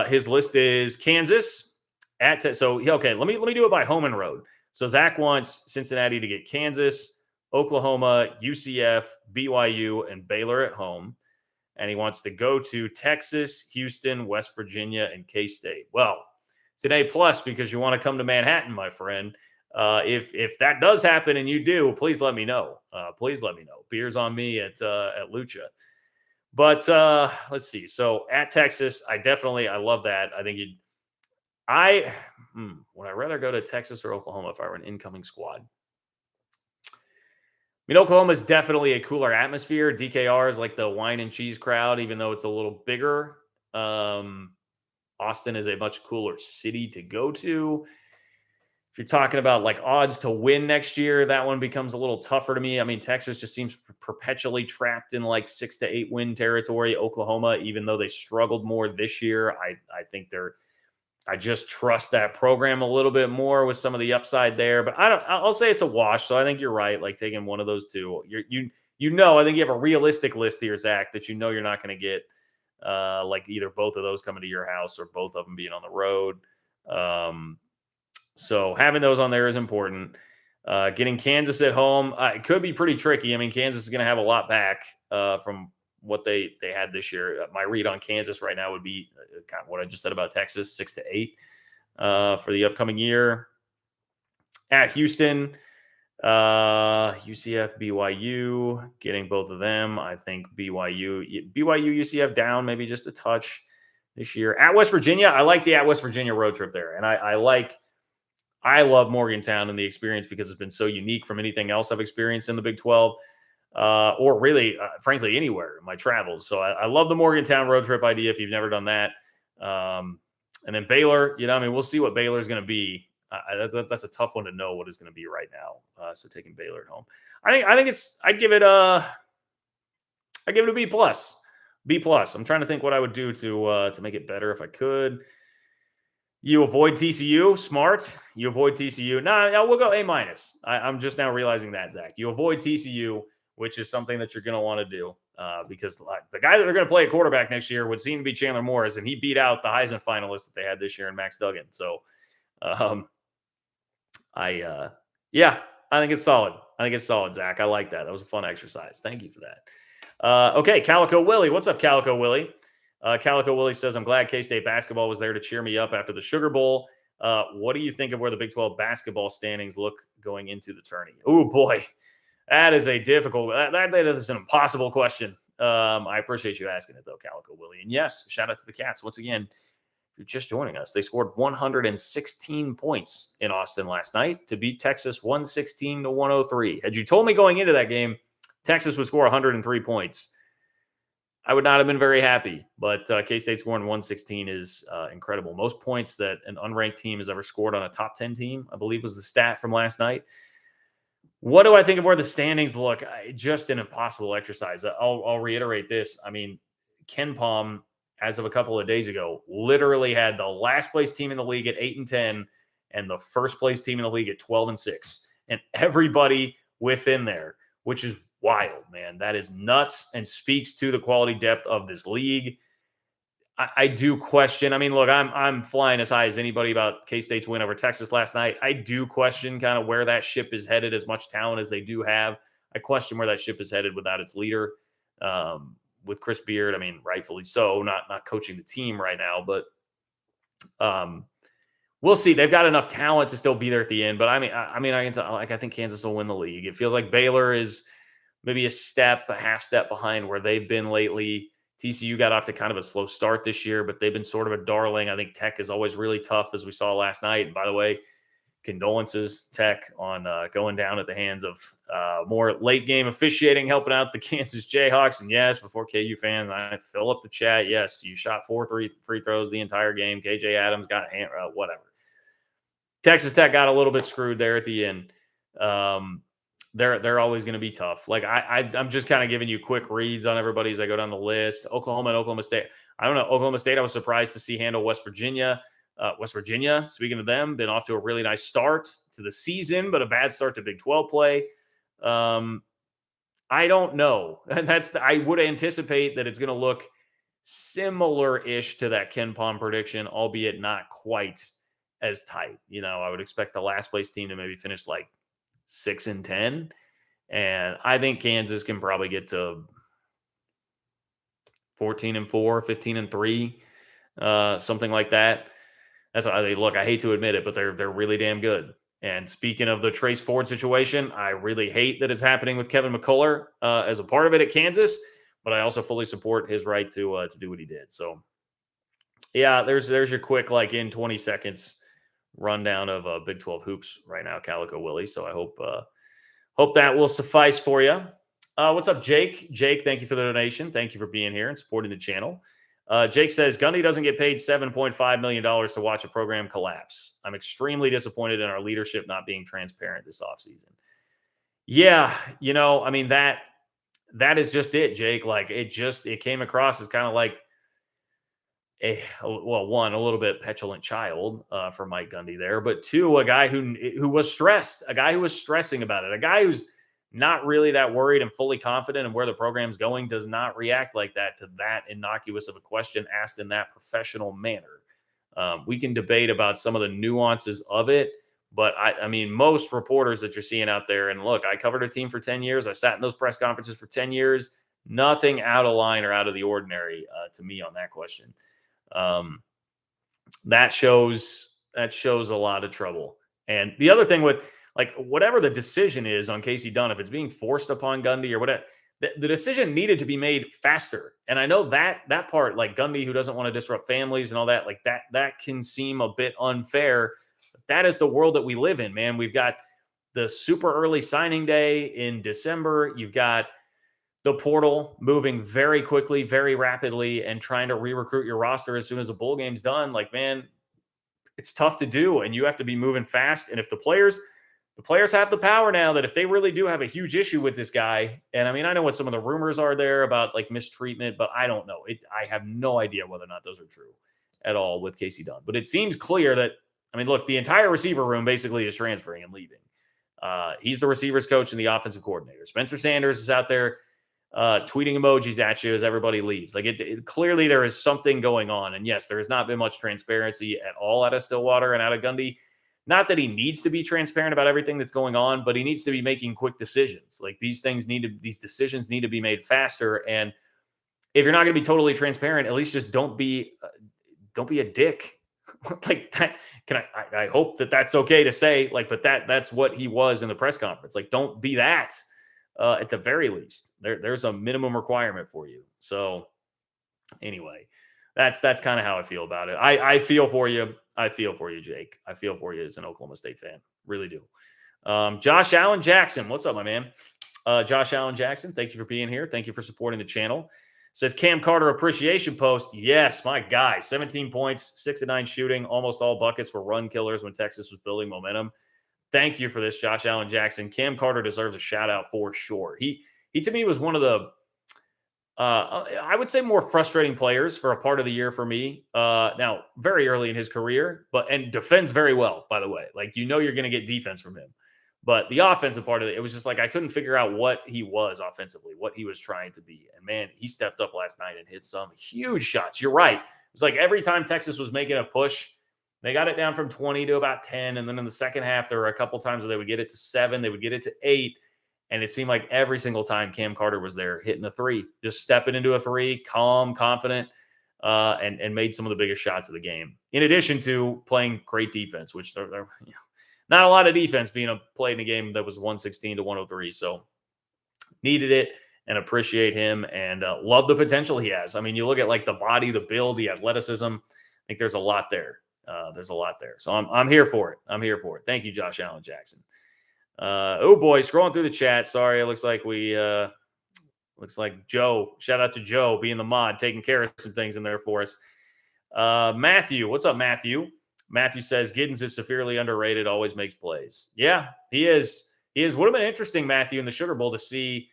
His list is Kansas okay, let me do it by home and road. So Zach wants Cincinnati to get Kansas, Oklahoma, UCF, BYU, and Baylor at home. And he wants to go to Texas, Houston, West Virginia, and K-State. Well, it's an A+ because you want to come to Manhattan, my friend. If that does happen and you do, please let me know. Please let me know. Beers on me at Lucha. But let's see. So at Texas, I love that. I think would I rather go to Texas or Oklahoma if I were an incoming squad? I mean, Oklahoma is definitely a cooler atmosphere. DKR is like the wine and cheese crowd, even though it's a little bigger. Austin is a much cooler city to go to. If you're talking about like odds to win next year, that one becomes a little tougher to me. I mean, Texas just seems perpetually trapped in like 6 to 8 win territory. Oklahoma, even though they struggled more this year, I think I just trust that program a little bit more with some of the upside there. But I'll say it's a wash. So I think you're right. Like taking one of those two, I think you have a realistic list here, Zach, that you're not going to get like either both of those coming to your house or both of them being on the road. So having those on there is important. Getting Kansas at home, it could be pretty tricky. I mean, Kansas is going to have a lot back from what they had this year. My read on Kansas right now would be kind of what I just said about Texas, 6 to 8 for the upcoming year. At Houston, UCF, BYU, getting both of them. I think BYU, UCF down maybe just a touch this year. At West Virginia, I like the at West Virginia road trip there. And I love Morgantown and the experience because it's been so unique from anything else I've experienced in the Big 12 or really, frankly, anywhere in my travels. So I love the Morgantown road trip idea if you've never done that. And then Baylor, we'll see what Baylor is going to be. That's a tough one to know what it's going to be right now. So taking Baylor at home, I'd give it a B+. B+. I'm trying to think what I would do to make it better if I could. You avoid TCU, smart. You avoid TCU. No, we'll go A-. I'm just now realizing that, Zach. You avoid TCU, which is something that you're going to want to do because the guy that they're going to play at quarterback next year would seem to be Chandler Morris, and he beat out the Heisman finalist that they had this year in Max Duggan. So, I think it's solid. Zach. I like that. That was a fun exercise. Thank you for that. Okay, Calico Willie. What's up, Calico Willie? Calico Willie says, I'm glad K-State basketball was there to cheer me up after the Sugar Bowl. What do you think of where the Big 12 basketball standings look going into the tourney? Oh, boy. That is a difficult – that is an impossible question. I appreciate you asking it, though, Calico Willie. And, yes, shout out to the Cats. Once again, if you're just joining us, they scored 116 points in Austin last night to beat Texas 116 to 103. Had you told me going into that game Texas would score 103 points, I would not have been very happy, but K-State scoring 116 is incredible. Most points that an unranked team has ever scored on a top 10 team, I believe was the stat from last night. What do I think of where the standings look? Just an impossible exercise. I'll reiterate this. I mean, Ken Palm, as of a couple of days ago, literally had the last place team in the league at 8-10 and the first place team in the league at 12-6, and everybody within there, which is wild, man. That is nuts and speaks to the quality depth of this league. I do question. I mean, look, I'm flying as high as anybody about K-State's win over Texas last night. I do question kind of where that ship is headed, as much talent as they do have. I question where that ship is headed without its leader. With Chris Beard, I mean, rightfully so, not coaching the team right now, but we'll see. They've got enough talent to still be there at the end. But I can tell, like, I think Kansas will win the league. It feels like Baylor is maybe a half step behind where they've been lately. TCU got off to kind of a slow start this year, but they've been sort of a darling. I think Tech is always really tough, as we saw last night. And by the way, condolences, Tech, on going down at the hands of more late game officiating, helping out the Kansas Jayhawks. And yes, before KU fans, I fill up the chat. Yes, you shot 4 free throws the entire game. KJ Adams got whatever. Texas Tech got a little bit screwed there at the end. They're always going to be tough. Like I'm just kind of giving you quick reads on everybody as I go down the list. Oklahoma and Oklahoma State. I don't know. Oklahoma State, I was surprised to see handle West Virginia. West Virginia, speaking of them, been off to a really nice start to the season, but a bad start to Big 12 play. I don't know. And I would anticipate that it's going to look similar-ish to that Ken Pom prediction, albeit not quite as tight. I would expect the last place team to maybe finish like 6-10. And I think Kansas can probably get to 14-4, 15-3, something like that. That's what look. I hate to admit it, but they're really damn good. And speaking of the Trace Ford situation, I really hate that it's happening with Kevin McCullough as a part of it at Kansas, but I also fully support his right to do what he did. So, yeah, there's your quick, like, in 20 seconds rundown of Big 12 hoops right now, Calico Willie. So I hope that will suffice for you. What's up, Jake? Jake, thank you for the donation. Thank you for being here and supporting the channel. Jake says, Gundy doesn't get paid $7.5 million to watch a program collapse. I'm extremely disappointed in our leadership not being transparent this offseason. Yeah, I mean, that is just it, Jake. Like, it came across as kind of like a little bit petulant child for Mike Gundy there, but two, a guy who was stressed, a guy who was stressing about it, a guy who's not really that worried and fully confident in where the program's going, does not react like that to that innocuous of a question asked in that professional manner. We can debate about some of the nuances of it, but I mean, most reporters that you're seeing out there, and look, I covered a team for 10 years. I sat in those press conferences for 10 years. Nothing out of line or out of the ordinary to me on that question. That shows a lot of trouble. And the other thing with, like, whatever the decision is on Casey Dunn, if it's being forced upon Gundy or whatever, the decision needed to be made faster. And I know that part, like Gundy, who doesn't want to disrupt families and all that, like that can seem a bit unfair. But that is the world that we live in, man. We've got the super early signing day in December. You've got the portal moving very quickly, very rapidly, and trying to re-recruit your roster as soon as the bowl game's done. Like, man, it's tough to do, and you have to be moving fast. And if the players have the power now, that if they really do have a huge issue with this guy, and I mean, I know what some of the rumors are there about, like, mistreatment, but I don't know. I have no idea whether or not those are true at all with Casey Dunn. But it seems clear that, I mean, look, the entire receiver room basically is transferring and leaving. He's the receivers coach and the offensive coordinator. Spencer Sanders is out there tweeting emojis at you as everybody leaves. Like, clearly there is something going on. And yes, there has not been much transparency at all out of Stillwater and out of Gundy. Not that he needs to be transparent about everything that's going on, but he needs to be making quick decisions. Like, these decisions need to be made faster. And if you're not going to be totally transparent, at least just don't be a dick. Like that. I hope that that's okay to say, like, but that's what he was in the press conference. Like, don't be that. At the very least, there's a minimum requirement for you. So anyway, that's kind of how I feel about it. I feel for you. I feel for you, Jake. I feel for you as an Oklahoma State fan. Really do. Josh Allen Jackson. What's up, my man? Josh Allen Jackson, thank you for being here. Thank you for supporting the channel. Says Cam Carter appreciation post. Yes, my guy. 17 points, 6 of 9 shooting. Almost all buckets were run killers when Texas was building momentum. Thank you for this, Josh Allen Jackson. Cam Carter deserves a shout out for sure. He to me was one of the I would say more frustrating players for a part of the year for me. Now, very early in his career, and defends very well, by the way. Like, you're going to get defense from him. But the offensive part of it was just like I couldn't figure out what he was offensively, what he was trying to be. And, man, he stepped up last night and hit some huge shots. You're right. It was like every time Texas was making a push, they got it down from 20 to about 10. And then in the second half, there were a couple times where they would get it to 7. They would get it to 8. And it seemed like every single time Cam Carter was there, hitting a three, just stepping into a three, calm, confident, and made some of the biggest shots of the game. In addition to playing great defense, which not a lot of defense being played in a game that was 116 to 103. So needed it and appreciate him and love the potential he has. I mean, you look at like the body, the build, the athleticism. I think there's a lot there. There's a lot there. So I'm here for it. I'm here for it. Thank you, Josh Allen Jackson. Oh boy, scrolling through the chat. Sorry, it looks like Joe. Shout out to Joe being the mod, taking care of some things in there for us. Matthew, what's up, Matthew? Matthew says Giddens is severely underrated. Always makes plays. Yeah, he is. He is. Would have been interesting, Matthew, in the Sugar Bowl to see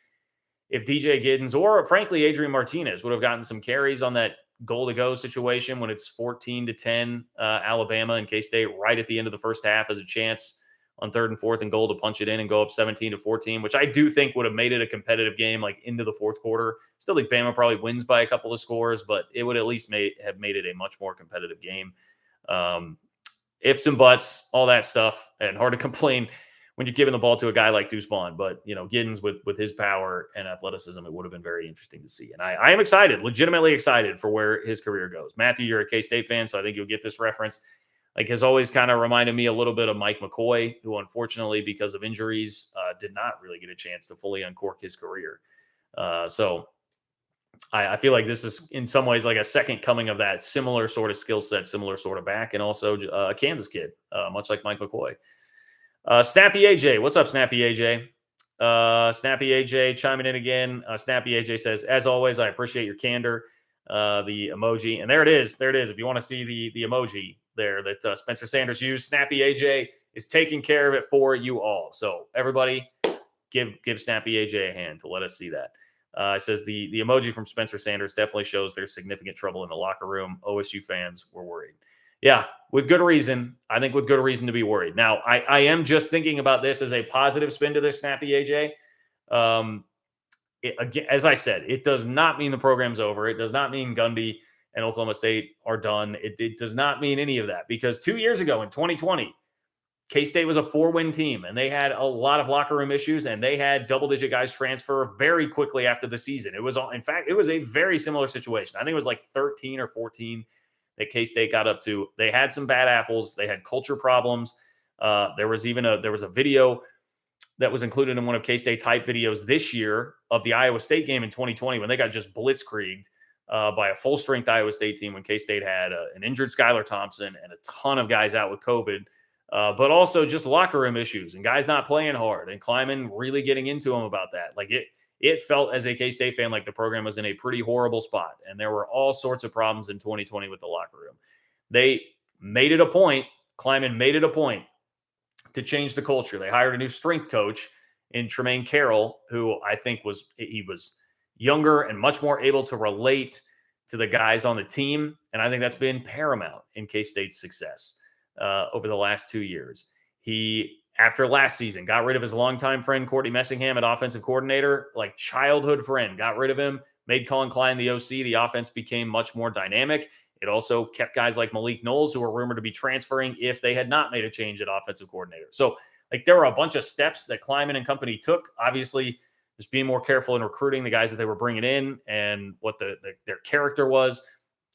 if DJ Giddens or frankly Adrian Martinez would have gotten some carries on that goal to go situation when it's 14-10 Alabama and K-State right at the end of the first half as a chance on 3rd and 4th and goal to punch it in and go up 17-14, which I do think would have made it a competitive game like into the fourth quarter. Still think Bama probably wins by a couple of scores, but it would at least have made it a much more competitive game. Ifs and buts, all that stuff, and hard to complain when you're giving the ball to a guy like Deuce Vaughn. But, Giddens with his power and athleticism, it would have been very interesting to see. And I am excited, legitimately excited for where his career goes. Matthew, you're a K-State fan, so I think you'll get this reference. Like, has always kind of reminded me a little bit of Mike McCoy, who unfortunately, because of injuries, did not really get a chance to fully uncork his career. So I feel like this is in some ways like a second coming of that similar sort of skill set, similar sort of back, and also a Kansas kid, much like Mike McCoy. Snappy AJ, what's up, Snappy AJ? Snappy AJ chiming in again. Snappy AJ says, as always, I appreciate your candor. The emoji, and there it is. There it is. If you want to see the emoji there that Spencer Sanders used, Snappy AJ is taking care of it for you all. So everybody, give Snappy AJ a hand to let us see that. It says the emoji from Spencer Sanders definitely shows there's significant trouble in the locker room. OSU fans were worried. Yeah, with good reason. I think with good reason to be worried. Now, I am just thinking about this as a positive spin to this, Snappy AJ. Again, as I said, it does not mean the program's over. It does not mean Gundy and Oklahoma State are done. It does not mean any of that, because 2 years ago in 2020, K-State was a 4-win team, and they had a lot of locker room issues, and they had double-digit guys transfer very quickly after the season. In fact, it was a very similar situation. I think it was like 13 or 14 that K-State got up to. They had some bad apples. They had culture problems. There was a video that was included in one of K-State's hype videos this year of the Iowa State game in 2020 when they got just blitzkrieged by a full-strength Iowa State team when K-State had an injured Skylar Thompson and a ton of guys out with COVID, but also just locker room issues and guys not playing hard and Kleiman really getting into them about that. Like it felt as a K-State fan like the program was in a pretty horrible spot, and there were all sorts of problems in 2020 with the locker room. They made it a point, Kleiman made it a point to change the culture. They hired a new strength coach in Tremaine Carroll, who I think was younger and much more able to relate to the guys on the team. And I think that's been paramount in K-State's success over the last 2 years. He, after last season, got rid of his longtime friend, Courtney Messingham, at offensive coordinator, like childhood friend, got rid of him, made Colin Klein the OC. The offense became much more dynamic. It also kept guys like Malik Knowles, who were rumored to be transferring if they had not made a change at offensive coordinator. So, like, there were a bunch of steps that Kleiman and company took. Obviously, just being more careful in recruiting the guys that they were bringing in and what their character was.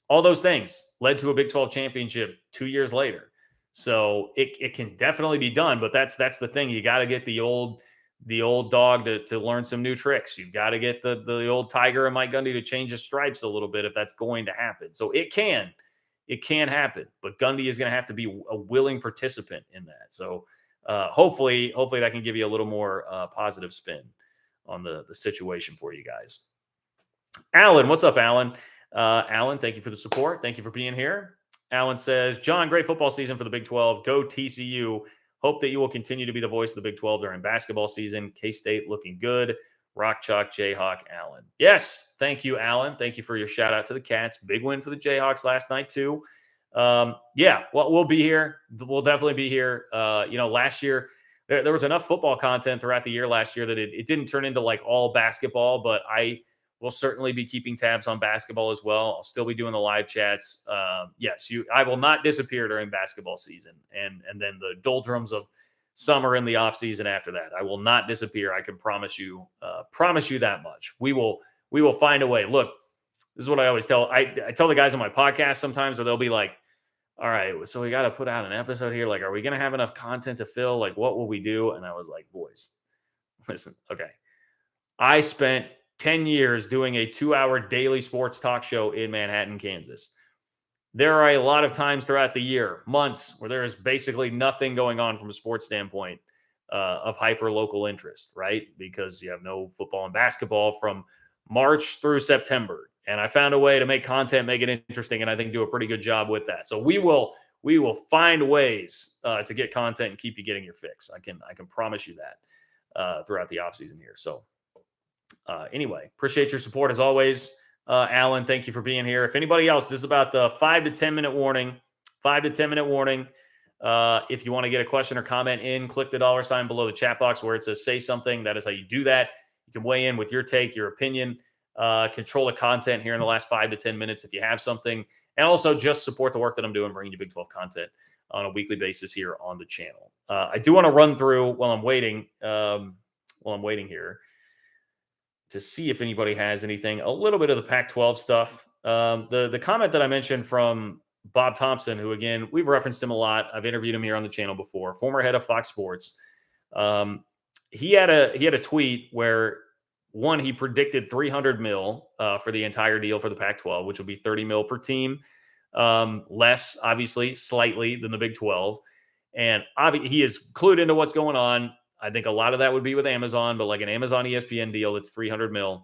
All those things led to a Big 12 championship 2 years later. So it can definitely be done, but that's the thing. You got to get the old dog to learn some new tricks. You've got to get the old Tiger and Mike Gundy to change his stripes a little bit if that's going to happen. So it can happen, but Gundy is going to have to be a willing participant in that. So hopefully that can give you a little more positive spin on the situation for you guys. Alan, what's up, Alan? Alan, thank you for the support. Thank you for being here. Alan says, John, great football season for the Big 12. Go TCU. Hope that you will continue to be the voice of the Big 12 during basketball season. K-State looking good. Rock Chalk Jayhawk Allen. Yes, thank you, Alan. Thank you for your shout out to the Cats. Big win for the Jayhawks last night too. Yeah, well, we'll be here. We'll definitely be here. Last year there was enough football content throughout the year last year that it didn't turn into like all basketball, but I will certainly be keeping tabs on basketball as well. I'll still be doing the live chats. Yes, I will not disappear during basketball season. And then the doldrums of summer and the off season after that. I will not disappear. I can promise you that much. We will find a way. Look, this is what I always tell. I tell the guys on my podcast sometimes where they'll be like, all right, so we got to put out an episode here. Like, are we going to have enough content to fill? Like, what will we do? And I was like, boys, listen, okay. I spent 10 years doing a 2-hour daily sports talk show in Manhattan, Kansas. There are a lot of times throughout the year, months, where there is basically nothing going on from a sports standpoint of hyper local interest, right? Because you have no football and basketball from March through September. And I found a way to make content, make it interesting, and I think do a pretty good job with that. So we will find ways to get content and keep you getting your fix. I can promise you that throughout the offseason here. So anyway, appreciate your support as always. Alan, thank you for being here. If anybody else, this is about the 5 to 10 minute warning. 5 to 10 minute warning. If you want to get a question or comment in, click the $ below the chat box where it says say something. That is how you do that. You can weigh in with your take, your opinion, control the content here in the last 5 to 10 minutes if you have something. And also just support the work that I'm doing, bringing you Big 12 content on a weekly basis here on the channel. I do want to run through while I'm waiting here to see if anybody has anything, a little bit of the Pac-12 stuff. The comment that I mentioned from Bob Thompson, who, again, we've referenced him a lot. I've interviewed him here on the channel before, former head of Fox Sports. He had a tweet where, one, he predicted $300 million for the entire deal for the Pac-12, which would be $30 million per team, less, obviously, slightly than the Big 12. And he is clued into what's going on. I think a lot of that would be with Amazon, but like an Amazon ESPN deal that's $300 million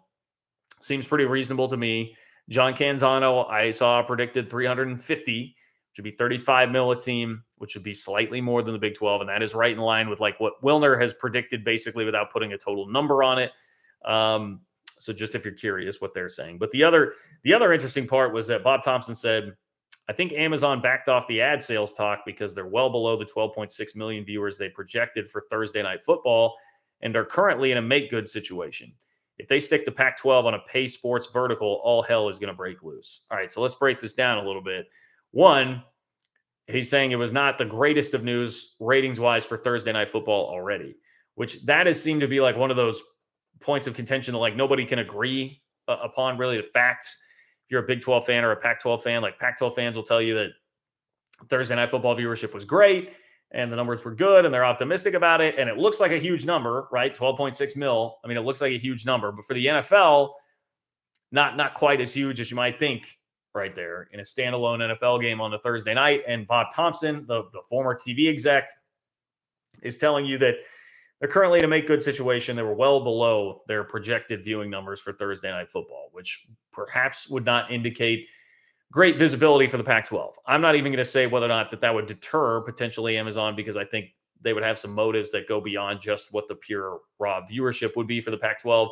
seems pretty reasonable to me. John Canzano, I saw predicted 350, which would be $35 million a team, which would be slightly more than the Big 12. And that is right in line with like what Wilner has predicted, basically without putting a total number on it. So just if you're curious what they're saying. But the other interesting part was that Bob Thompson said, I think Amazon backed off the ad sales talk because they're well below the 12.6 million viewers they projected for Thursday Night Football and are currently in a make-good situation. If they stick to Pac-12 on a pay sports vertical, all hell is going to break loose. All right, so let's break this down a little bit. One, he's saying it was not the greatest of news ratings-wise for Thursday Night Football already, which that has seemed to be like one of those points of contention that like nobody can agree upon really the facts. If you're a Big 12 fan or a Pac-12 fan, like Pac-12 fans will tell you that Thursday Night Football viewership was great and the numbers were good and they're optimistic about it. And it looks like a huge number, right? 12.6 mil. I mean, it looks like a huge number, but for the NFL, not quite as huge as you might think right there in a standalone NFL game on the Thursday night. And Bob Thompson, the former TV exec, is telling you that they're currently in a make-good situation. They were well below their projected viewing numbers for Thursday Night Football, which perhaps would not indicate great visibility for the Pac-12. I'm not even going to say whether or not that would deter potentially Amazon, because I think they would have some motives that go beyond just what the pure raw viewership would be for the Pac-12.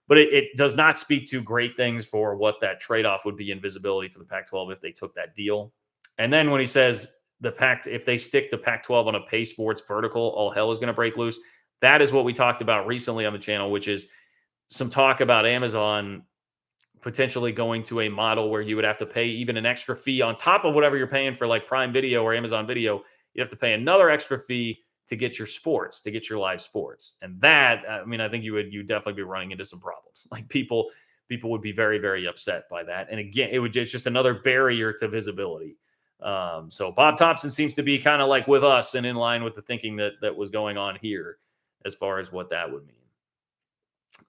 But it does not speak to great things for what that trade-off would be in visibility for the Pac-12 if they took that deal. And then when he says if they stick to Pac-12 on a pay sports vertical, all hell is going to break loose. That is what we talked about recently on the channel, which is some talk about Amazon potentially going to a model where you would have to pay even an extra fee on top of whatever you're paying for like Prime Video or Amazon Video. You have to pay another extra fee to get your sports, to get your live sports. And that, I mean, I think you'd definitely be running into some problems. Like people would be very, very upset by that. And again, it's just another barrier to visibility. So Bob Thompson seems to be kind of like with us and in line with the thinking that was going on here as far as what that would mean.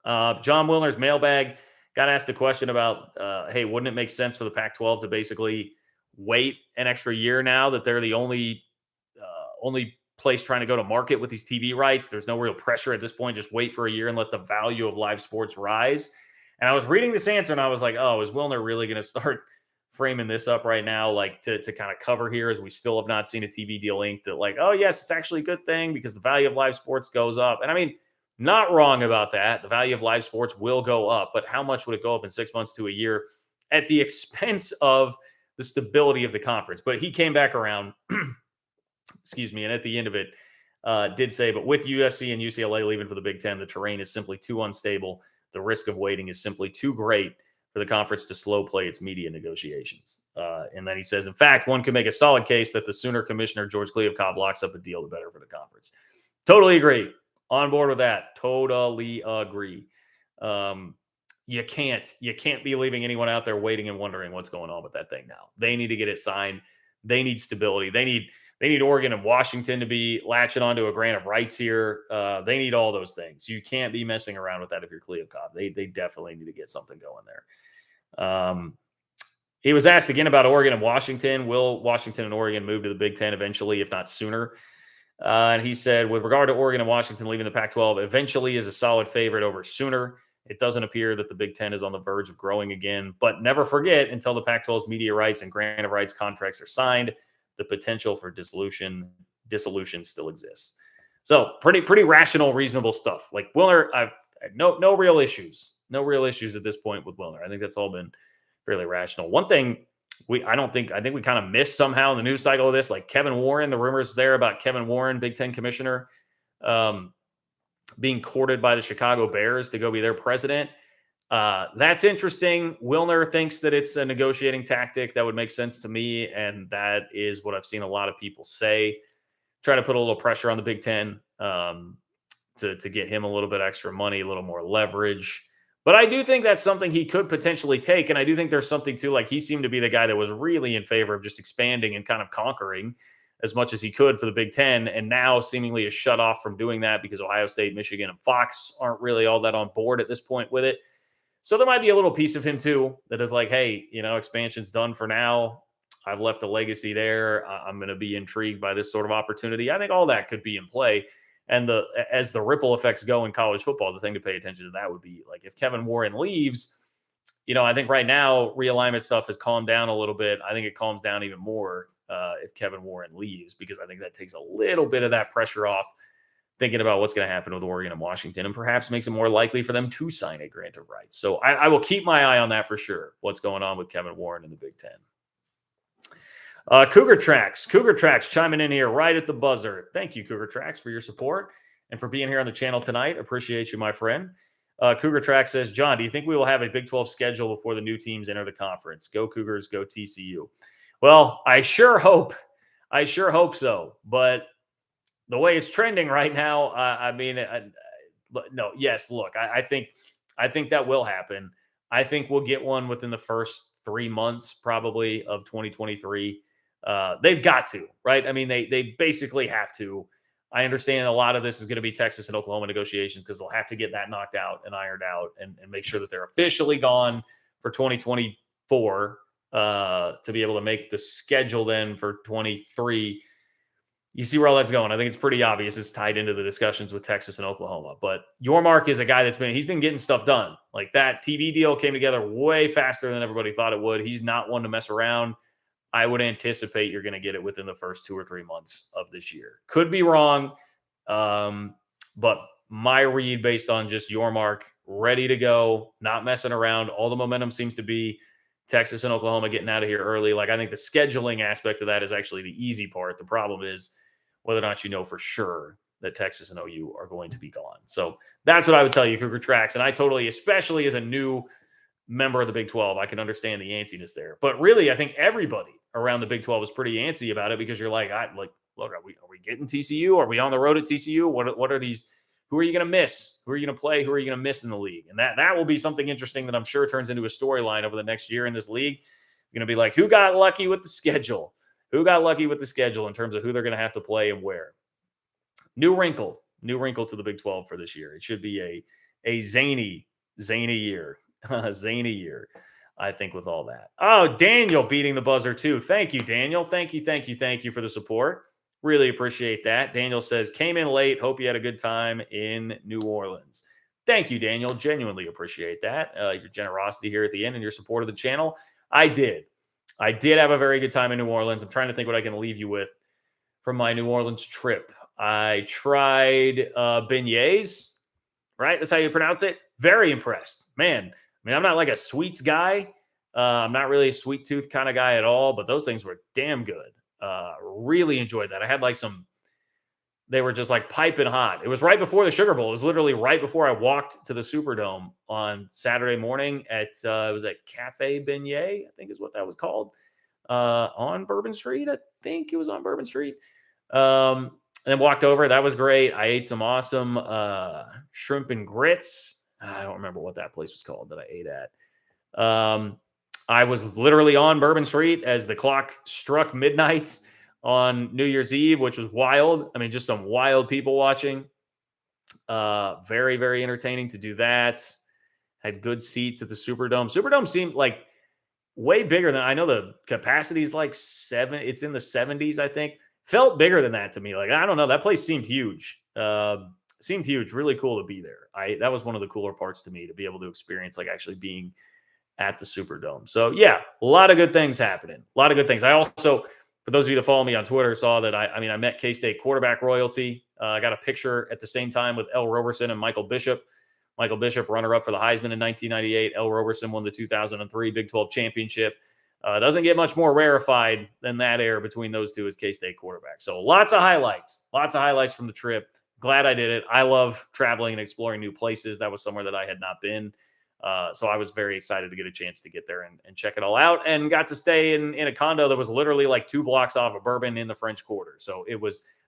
John Wilner's mailbag got asked a question about, hey, wouldn't it make sense for the Pac-12 to basically wait an extra year now that they're the only place trying to go to market with these TV rights? There's no real pressure at this point. Just wait for a year and let the value of live sports rise. And I was reading this answer and I was like, oh, is Wilner really going to start framing this up right now, like to kind of cover here, as we still have not seen a TV deal inked that like, oh yes, it's actually a good thing because the value of live sports goes up. And I mean, not wrong about that. The value of live sports will go up, but how much would it go up in 6 months to a year at the expense of the stability of the conference? But he came back around, excuse me, and at the end of it did say, but with USC and UCLA leaving for the Big Ten, the terrain is simply too unstable. The risk of waiting is simply too great for the conference to slow play its media negotiations. And then he says, in fact, one could make a solid case that the sooner Commissioner George Kliavkoff locks up a deal, the better for the conference. Totally agree. On board with that. Totally agree. Um, you can't be leaving anyone out there waiting and wondering what's going on with that thing now. They need to get it signed. They need stability. They need Oregon and Washington to be latching onto a grant of rights here. They need all those things. You can't be messing around with that if you're Cleo Cobb. They definitely need to get something going there. He was asked again about Oregon and Washington. Will Washington and Oregon move to the Big Ten eventually, if not sooner? And he said, with regard to Oregon and Washington leaving the Pac 12, eventually is a solid favorite over sooner. It doesn't appear that the Big Ten is on the verge of growing again. But never forget, until the Pac 12's media rights and grant of rights contracts are signed, the potential for dissolution still exists. So pretty rational, reasonable stuff. Like Wilner, I've had no real issues. No real issues at this point with Wilner. I think that's all been fairly rational. One thing I think we kind of missed somehow in the news cycle of this, like Kevin Warren, the rumors there about Kevin Warren, Big Ten commissioner, being courted by the Chicago Bears to go be their president. That's interesting. Wilner thinks that it's a negotiating tactic. That would make sense to me. And that is what I've seen a lot of people say. Try to put a little pressure on the Big Ten to get him a little bit extra money, a little more leverage. But I do think that's something he could potentially take. And I do think there's something too, like he seemed to be the guy that was really in favor of just expanding and kind of conquering as much as he could for the Big Ten. And now seemingly is shut off from doing that because Ohio State, Michigan, and Fox aren't really all that on board at this point with it. So there might be a little piece of him too that is like, hey, expansion's done for now. I've left a legacy there. I'm going to be intrigued by this sort of opportunity. I think all that could be in play. And as the ripple effects go in college football, the thing to pay attention to that would be like if Kevin Warren leaves, I think right now realignment stuff has calmed down a little bit. I think it calms down even more if Kevin Warren leaves, because I think that takes a little bit of that pressure off thinking about what's going to happen with Oregon and Washington, and perhaps makes it more likely for them to sign a grant of rights. So I will keep my eye on that for sure. What's going on with Kevin Warren in the Big Ten. Cougar Tracks chiming in here right at the buzzer. Thank you, Cougar Tracks, for your support and for being here on the channel tonight. Appreciate you, my friend. Cougar Tracks says, John, do you think we will have a Big 12 schedule before the new teams enter the conference? Go Cougars, go TCU. Well, I sure hope so. But the way it's trending right now, look, I think that will happen. I think we'll get one within the first 3 months, probably, of 2023. They've got to, right? I mean, they basically have to. I understand a lot of this is going to be Texas and Oklahoma negotiations because they'll have to get that knocked out and ironed out and make sure that they're officially gone for 2024 to be able to make the schedule then for 23. You see where all that's going. I think it's pretty obvious it's tied into the discussions with Texas and Oklahoma. But Yormark is a guy he's been getting stuff done. Like that TV deal came together way faster than everybody thought it would. He's not one to mess around. I would anticipate you're going to get it within the first 2 or 3 months of this year. Could be wrong, but my read based on just Yormark ready to go, not messing around. All the momentum seems to be Texas and Oklahoma getting out of here early. Like I think the scheduling aspect of that is actually the easy part. The problem is whether or not you know for sure that Texas and OU are going to be gone. So that's what I would tell you, Cougar Tracks. And I totally, especially as a new member of the Big 12, I can understand the antsiness there. But really, I think everybody around the Big 12 is pretty antsy about it because you're like, look, are we getting TCU? Are we on the road at TCU? What are these? Who are you going to miss? Who are you going to play? Who are you going to miss in the league? And that will be something interesting that I'm sure turns into a storyline over the next year in this league. It's going to be like, who got lucky with the schedule? Who got lucky with the schedule in terms of who they're going to have to play and where? New wrinkle to the Big 12 for this year. It should be a zany year. Zany year, I think, with all that. Oh, Daniel beating the buzzer too. Thank you, Daniel. Thank you for the support. Really appreciate that. Daniel says, came in late. Hope you had a good time in New Orleans. Thank you, Daniel. Genuinely appreciate that. Your generosity here at the end and your support of the channel. I did have a very good time in New Orleans. I'm trying to think what I can leave you with from my New Orleans trip. I tried beignets, right? That's how you pronounce it. Very impressed. Man, I mean, I'm not like a sweets guy. I'm not really a sweet tooth kind of guy at all, but those things were damn good. Really enjoyed that. I had they were just like piping hot. It was right before the Sugar Bowl. It was literally right before I walked to the Superdome on Saturday morning it was at Cafe Beignet, I think is what that was called, on Bourbon Street. I think it was on Bourbon Street. And then walked over. That was great. I ate some awesome shrimp and grits. I don't remember what that place was called that I ate at. I was literally on Bourbon Street as the clock struck midnight on New Year's Eve, which was wild. I mean, just some wild people watching. Very, very entertaining to do that. Had good seats at the Superdome. Superdome seemed like way bigger than I know. The capacity is like it's in the 70s, I think. Felt bigger than that to me. Like, I don't know. That place seemed huge. Seemed huge. Really cool to be there. That was one of the cooler parts to me, to be able to experience like actually being at the Superdome. So yeah, a lot of good things happening. A lot of good things. I also, for those of you that follow me on Twitter, saw that I met K-State quarterback royalty. I got a picture at the same time with L. Roberson and Michael Bishop. Michael Bishop, runner-up for the Heisman in 1998. L. Roberson won the 2003 Big 12 championship. Doesn't get much more rarefied than that air between those two as K-State quarterbacks. So lots of highlights from the trip. Glad I did it. I love traveling and exploring new places. That was somewhere that I had not been. So I was very excited to get a chance to get there and check it all out, and got to stay in a condo that was literally like 2 blocks off of Bourbon in the French Quarter. So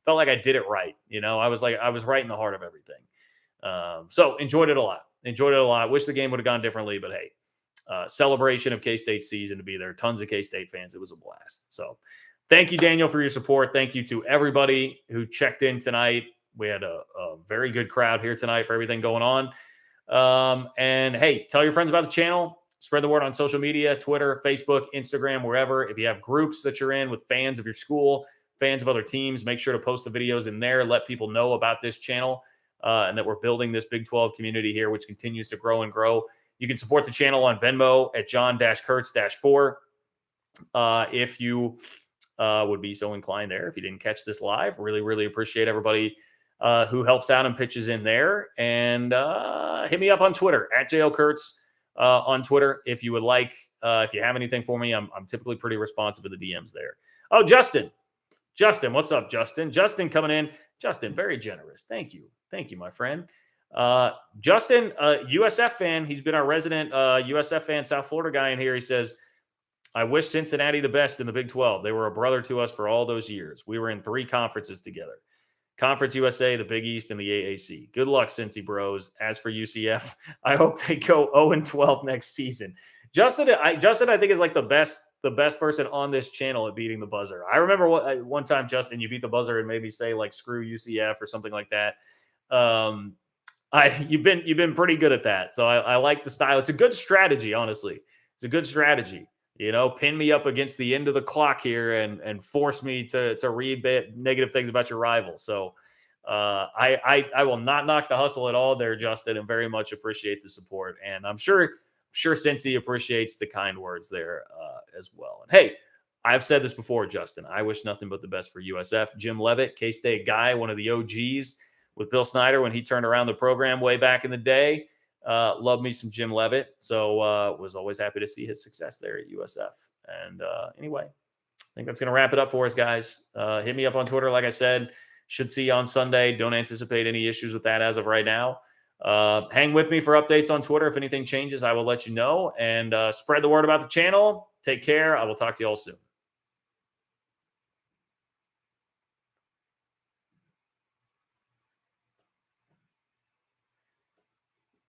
felt like I did it right. I was right in the heart of everything. So enjoyed it a lot. Wish the game would have gone differently, but hey, celebration of K-State season to be there. Tons of K-State fans. It was a blast. So thank you, Daniel, for your support. Thank you to everybody who checked in tonight. We had a very good crowd here tonight for everything going on. And hey, tell your friends about the channel. Spread the word on social media, Twitter, Facebook, Instagram, wherever. If you have groups that you're in with fans of your school, fans of other teams, make sure to post the videos in there. Let people know about this channel. And that we're building this Big 12 community here, which continues to grow and grow. You can support the channel on Venmo at John-Kurtz-4 if you would be so inclined there. If you didn't catch this live, really, really appreciate everybody who helps out and pitches in there. And hit me up on Twitter at JLKurtz on Twitter if you would like. If you have anything for me, I'm typically pretty responsive to the DMs there. Oh, Justin, what's up, Justin? Justin coming in. Justin, very generous. Thank you, my friend. Justin, USF fan. He's been our resident USF fan, South Florida guy in here. He says, I wish Cincinnati the best in the Big 12. They were a brother to us for all those years. We were in 3 conferences together. Conference USA, the Big East, and the AAC. Good luck, Cincy bros. As for UCF, I hope they go 0-12 next season. Justin, I think is like the best person on this channel at beating the buzzer. I remember one time, Justin, you beat the buzzer and maybe say like screw UCF or something like that. You've been pretty good at that. So I like the style. It's a good strategy, honestly. It's a good strategy. Pin me up against the end of the clock here and force me to read negative things about your rival. So I will not knock the hustle at all there, Justin, and very much appreciate the support. And I'm sure Cincy appreciates the kind words there as well. And hey, I've said this before, Justin. I wish nothing but the best for USF. Jim Leavitt, K-State guy, one of the OGs with Bill Snyder when he turned around the program way back in the day. Love me some Jim Leavitt. So was always happy to see his success there at USF. And anyway, I think that's going to wrap it up for us, guys. Hit me up on Twitter, like I said. Should see you on Sunday. Don't anticipate any issues with that as of right now. Hang with me for updates on Twitter. If anything changes, I will let you know. And spread the word about the channel. Take care. I will talk to you all soon.